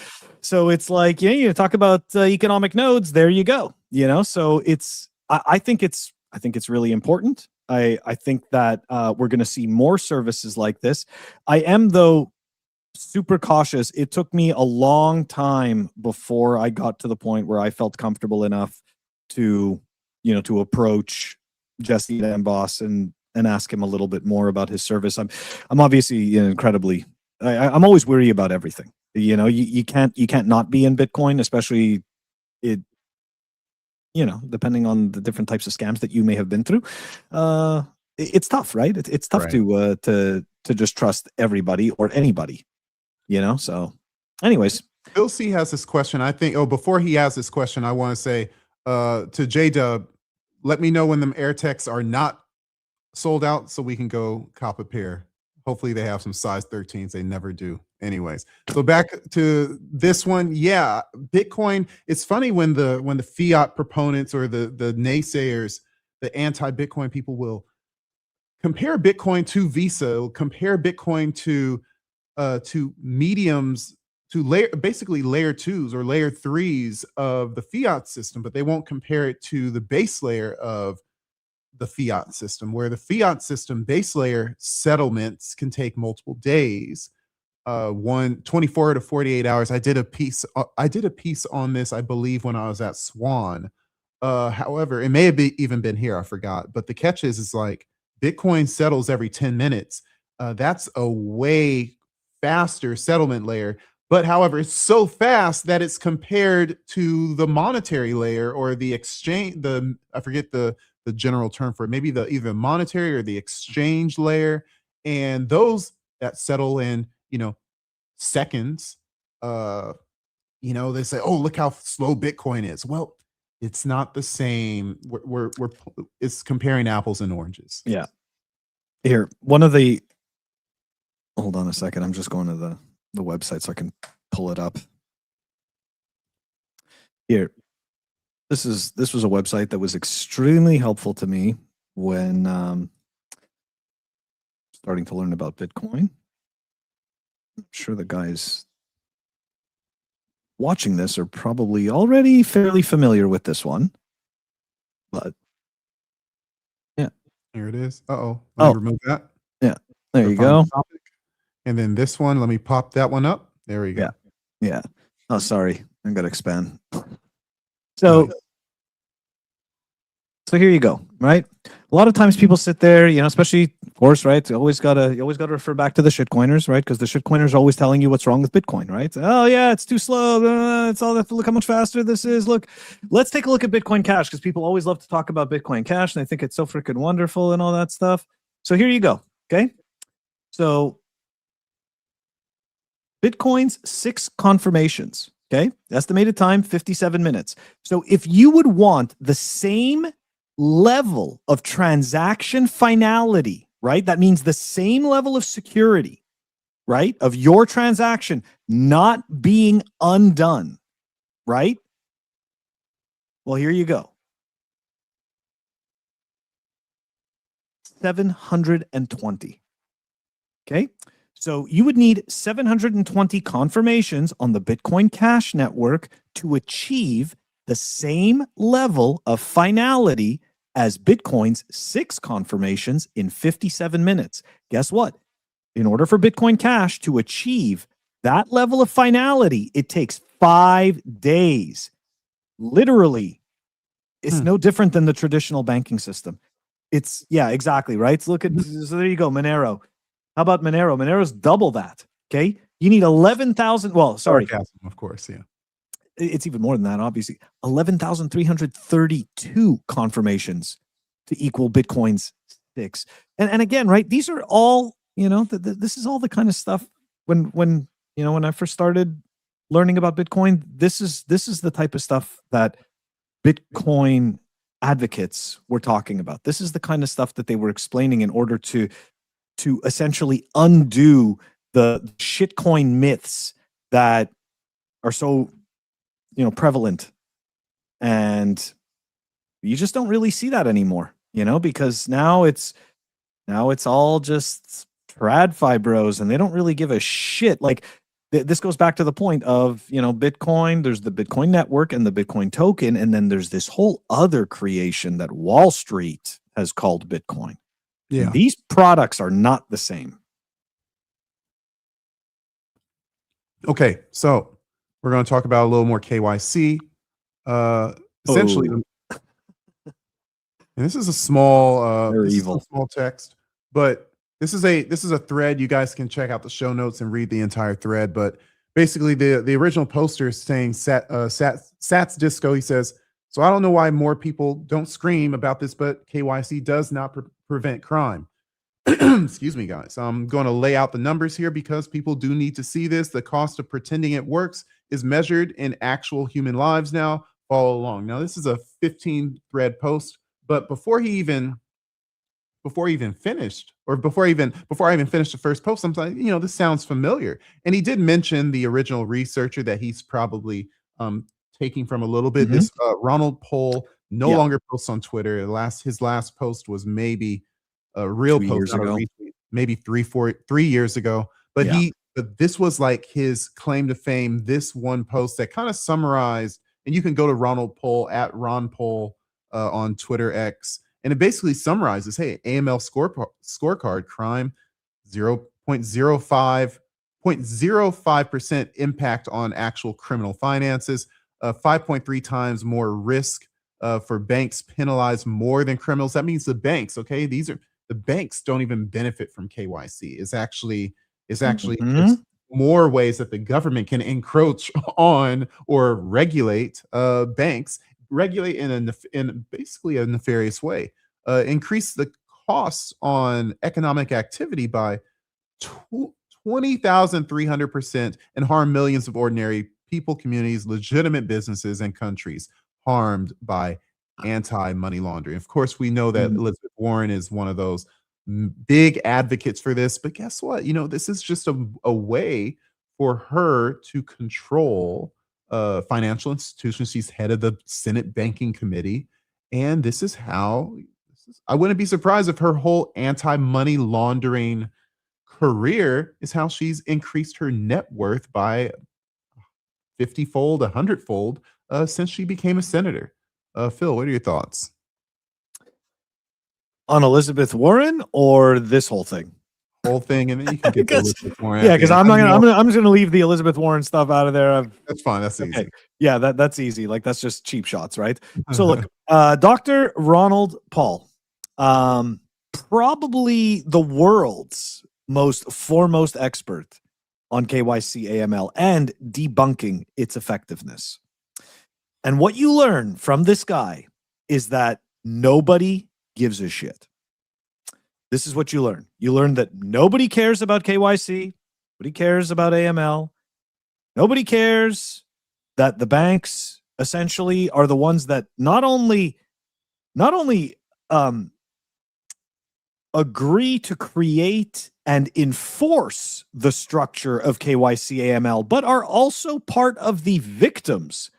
it's like, you talk about economic nodes, there you go. So I think it's really important. I think that we're going to see more services like this. I am, though, super cautious. It took me a long time before I got to the point where I felt comfortable enough to approach Jesse Damboss and ask him a little bit more about his service. I'm obviously incredibly. I'm always weary about everything. You can't not be in Bitcoin, especially depending on the different types of scams that you may have been through. It's tough, right? It's tough to just trust everybody or anybody. So, anyways, Bill C has this question. I think. Oh, before he has this question, I want to say to J-Dub, let me know when them AirTechs are not sold out so we can go cop a pair. Hopefully they have some size 13s. They never do. Anyways, so back to this one. Yeah, Bitcoin. It's funny when the fiat proponents or the naysayers, the anti-Bitcoin people will compare Bitcoin to Visa, compare Bitcoin to mediums, to basically layer 2s or layer 3s of the fiat system, but they won't compare it to the base layer of the fiat system, where the fiat system base layer settlements can take multiple days, 24 to 48 hours. I did a piece on this, I believe, when I was at Swan. However, it may have even been here, I forgot. But the catch is like Bitcoin settles every 10 minutes. That's a way faster settlement layer. But however, it's so fast that it's compared to the monetary layer or the exchange, I forget the general term for it, maybe either monetary or the exchange layer. And those that settle in, seconds, they say, oh, look how slow Bitcoin is. Well, it's not the same. It's comparing apples and oranges. Yeah. Here, hold on a second. I'm just going to the website so I can pull it up. Here, this was a website that was extremely helpful to me when starting to learn about Bitcoin. I'm sure the guys watching this are probably already fairly familiar with this one, but yeah, here it is. Let me remove that. Yeah, there you go. Topic. And then this one, let me pop that one up. There we go. Yeah. Oh, sorry. I got to expand. So here you go, right? A lot of times people sit there, especially, of course, right? You always gotta refer back to the shitcoiners, right? Because the shitcoiners are always telling you what's wrong with Bitcoin, right? Oh yeah, it's too slow. It's all that. Look how much faster this is. Look, let's take a look at Bitcoin Cash, because people always love to talk about Bitcoin Cash and they think it's so freaking wonderful and all that stuff. So here you go. Okay, so Bitcoin's 6 confirmations. Okay, estimated time 57 minutes. So if you would want the same level of transaction finality, right? That means the same level of security, right? Of your transaction not being undone, right? Well, here you go. 720. Okay. So you would need 720 confirmations on the Bitcoin Cash network to achieve the same level of finality as Bitcoin's 6 confirmations in 57 minutes. Guess what? In order for Bitcoin Cash to achieve that level of finality, it takes 5 days. Literally, it's no different than the traditional banking system. It's, yeah, exactly, right? Look at, so there you go, Monero. How about Monero? Monero's double that, okay? You need 11,000, well, sorry. Sarcasm, of course, yeah. It's even more than that, obviously. 11,332 confirmations to equal Bitcoin's 6. And again, right, these are all, you know, this is all the kind of stuff when you know, when I first started learning about Bitcoin, this is the type of stuff that Bitcoin advocates were talking about. This is the kind of stuff that they were explaining in order to essentially undo the shitcoin myths that are so, you know, prevalent. And you just don't really see that anymore, you know, because now it's all just TradFi bros, and they don't really give a shit. Like, this goes back to the point of, you know, Bitcoin, there's the Bitcoin network and the Bitcoin token, and then there's this whole other creation that Wall Street has called Bitcoin. Yeah. And these products are not the same. Okay, so we're going to talk about a little more KYC. Essentially, and this is a small, Very evil. Small text, but this is a thread. You guys can check out the show notes and read the entire thread. But basically, the original poster is saying Sats Disco. He says, so I don't know why more people don't scream about this, but KYC does not prevent crime. Excuse me, guys. I'm going to lay out the numbers here because people do need to see this. The cost of pretending it works is measured in actual human lives now. Follow along. Now, this is a 15 thread post, but before I even finished the first post, I'm like, you know, this sounds familiar. And he did mention the original researcher that he's probably taking from a little bit. This Ronald Pohl no longer posts on Twitter. His last post was maybe a real post ago. Maybe 3 years ago. But this was like his claim to fame. This one post that kind of summarized, and you can go to Ronald Pohl at Ron Pohl on Twitter X. And it basically summarizes, hey, AML scorecard crime, 0.05% impact on actual criminal finances, 5.3 times more risk for banks penalized more than criminals. That means the banks, okay, the banks don't even benefit from KYC. It's actually just more ways that the government can encroach on or regulate banks. Regulate in basically a nefarious way, increase the costs on economic activity by 20,300% and harm millions of ordinary people, communities, legitimate businesses, and countries harmed by anti-money laundering. Of course, we know that Elizabeth Warren is one of those big advocates for this, but guess what? You know, this is just a way for her to control financial institutions. She's head of the Senate Banking Committee. And this is how, I wouldn't be surprised if her whole anti-money laundering career is how she's increased her net worth by 50-fold, 100-fold since she became a senator. Phil, what are your thoughts? On Elizabeth Warren or this whole thing? Whole thing, and then you can get the Elizabeth Warren. Yeah, because I'm just gonna leave the Elizabeth Warren stuff out of there. That's fine. That's easy. Yeah, that's easy. Like, that's just cheap shots, right? So look, Dr. Ronald Paul, probably the world's foremost expert on KYC AML and debunking its effectiveness. And what you learn from this guy is that nobody gives a shit. This is what you learn. You learn that nobody cares about KYC. Nobody cares about AML. Nobody cares that the banks essentially are the ones that not only agree to create and enforce the structure of KYC AML, but are also part of the victims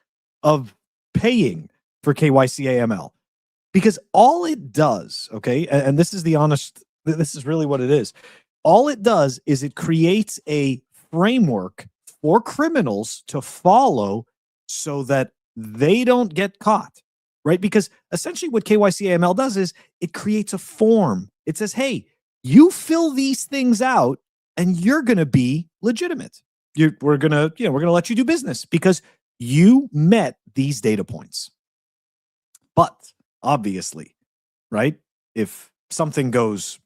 of paying for KYC AML. Because all it does, okay, and this is the honest, this is really what it is. All it does is it creates a framework for criminals to follow so that they don't get caught, right? Because essentially what KYC AML does is it creates a form. It says, hey, you fill these things out and you're going to be legitimate. We're going to let you do business because you met these data points. But obviously, right? If something goes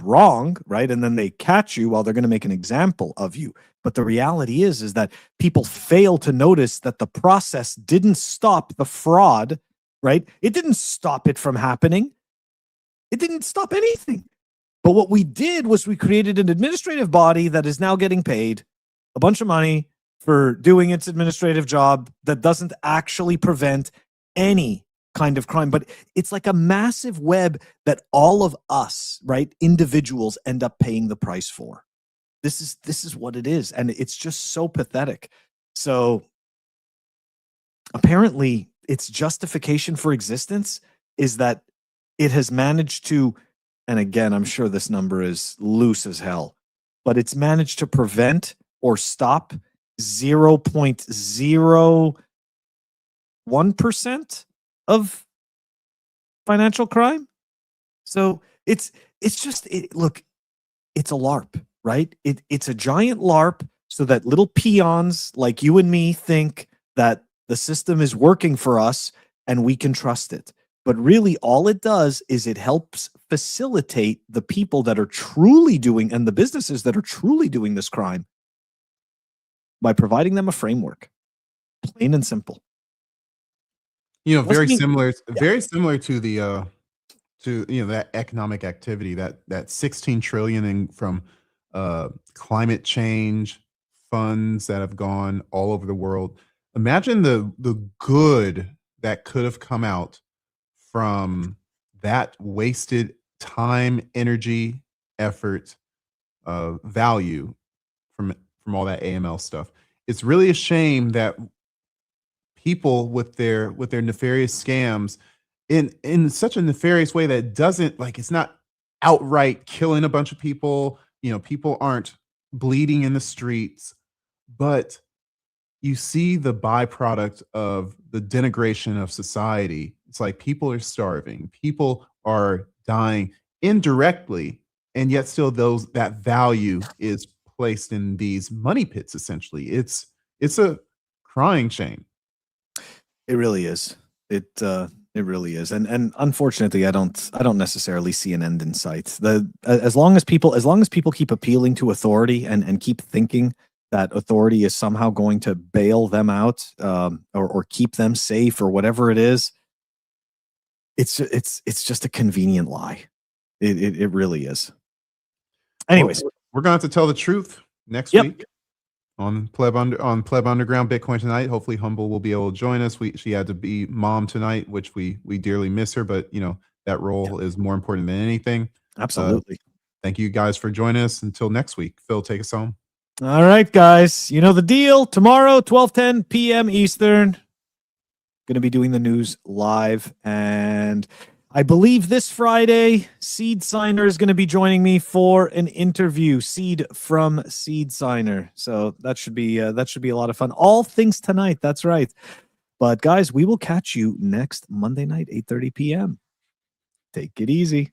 wrong, right? And then they catch you, well, they're going to make an example of you. But the reality is that people fail to notice that the process didn't stop the fraud, right? It didn't stop it from happening. It didn't stop anything. But what we did was we created an administrative body that is now getting paid a bunch of money for doing its administrative job that doesn't actually prevent any kind of crime. But it's like a massive web that all of us, right, individuals end up paying the price for. This is what it is. And it's just so pathetic. So apparently its justification for existence is that it has managed to, and again, I'm sure this number is loose as hell, but it's managed to prevent or stop 0.01% of financial crime. So it's just, look, it's a LARP, right? It's a giant LARP so that little peons like you and me think that the system is working for us and we can trust it. But really all it does is it helps facilitate the people that are truly doing and the businesses that are truly doing this crime by providing them a framework, plain and simple. Very similar to the that economic activity, that 16 trillion from climate change funds that have gone all over the world. Imagine the good that could have come out from that wasted time, energy, effort, value from all that AML stuff. It's really a shame that people with their nefarious scams in such a nefarious way that doesn't, like, it's not outright killing a bunch of people. People aren't bleeding in the streets, but you see the byproduct of the denigration of society. It's like people are starving, people are dying indirectly, and yet still that value is placed in these money pits. Essentially, it's a crying shame. It really is. It really is. And unfortunately, I don't necessarily see an end in sight. As long as people keep appealing to authority and keep thinking that authority is somehow going to bail them out, or keep them safe or whatever it is, it's just a convenient lie. It really is. Anyways, well, we're going to have to tell the truth next week on Pleb Underground Bitcoin Tonight. Hopefully Humble will be able to join us. She had to be mom tonight, which we dearly miss her, but that role is more important than anything. Absolutely. Thank you guys for joining us. Until next week, Phil, take us home. All right, guys. You know the deal. Tomorrow, 12:10 p.m. Eastern, going to be doing the news live. And I believe this Friday, Seed Signer is going to be joining me for an interview. Seed from Seed Signer. So that should be a lot of fun. All things tonight. That's right. But guys, we will catch you next Monday night, 8:30 p.m. Take it easy.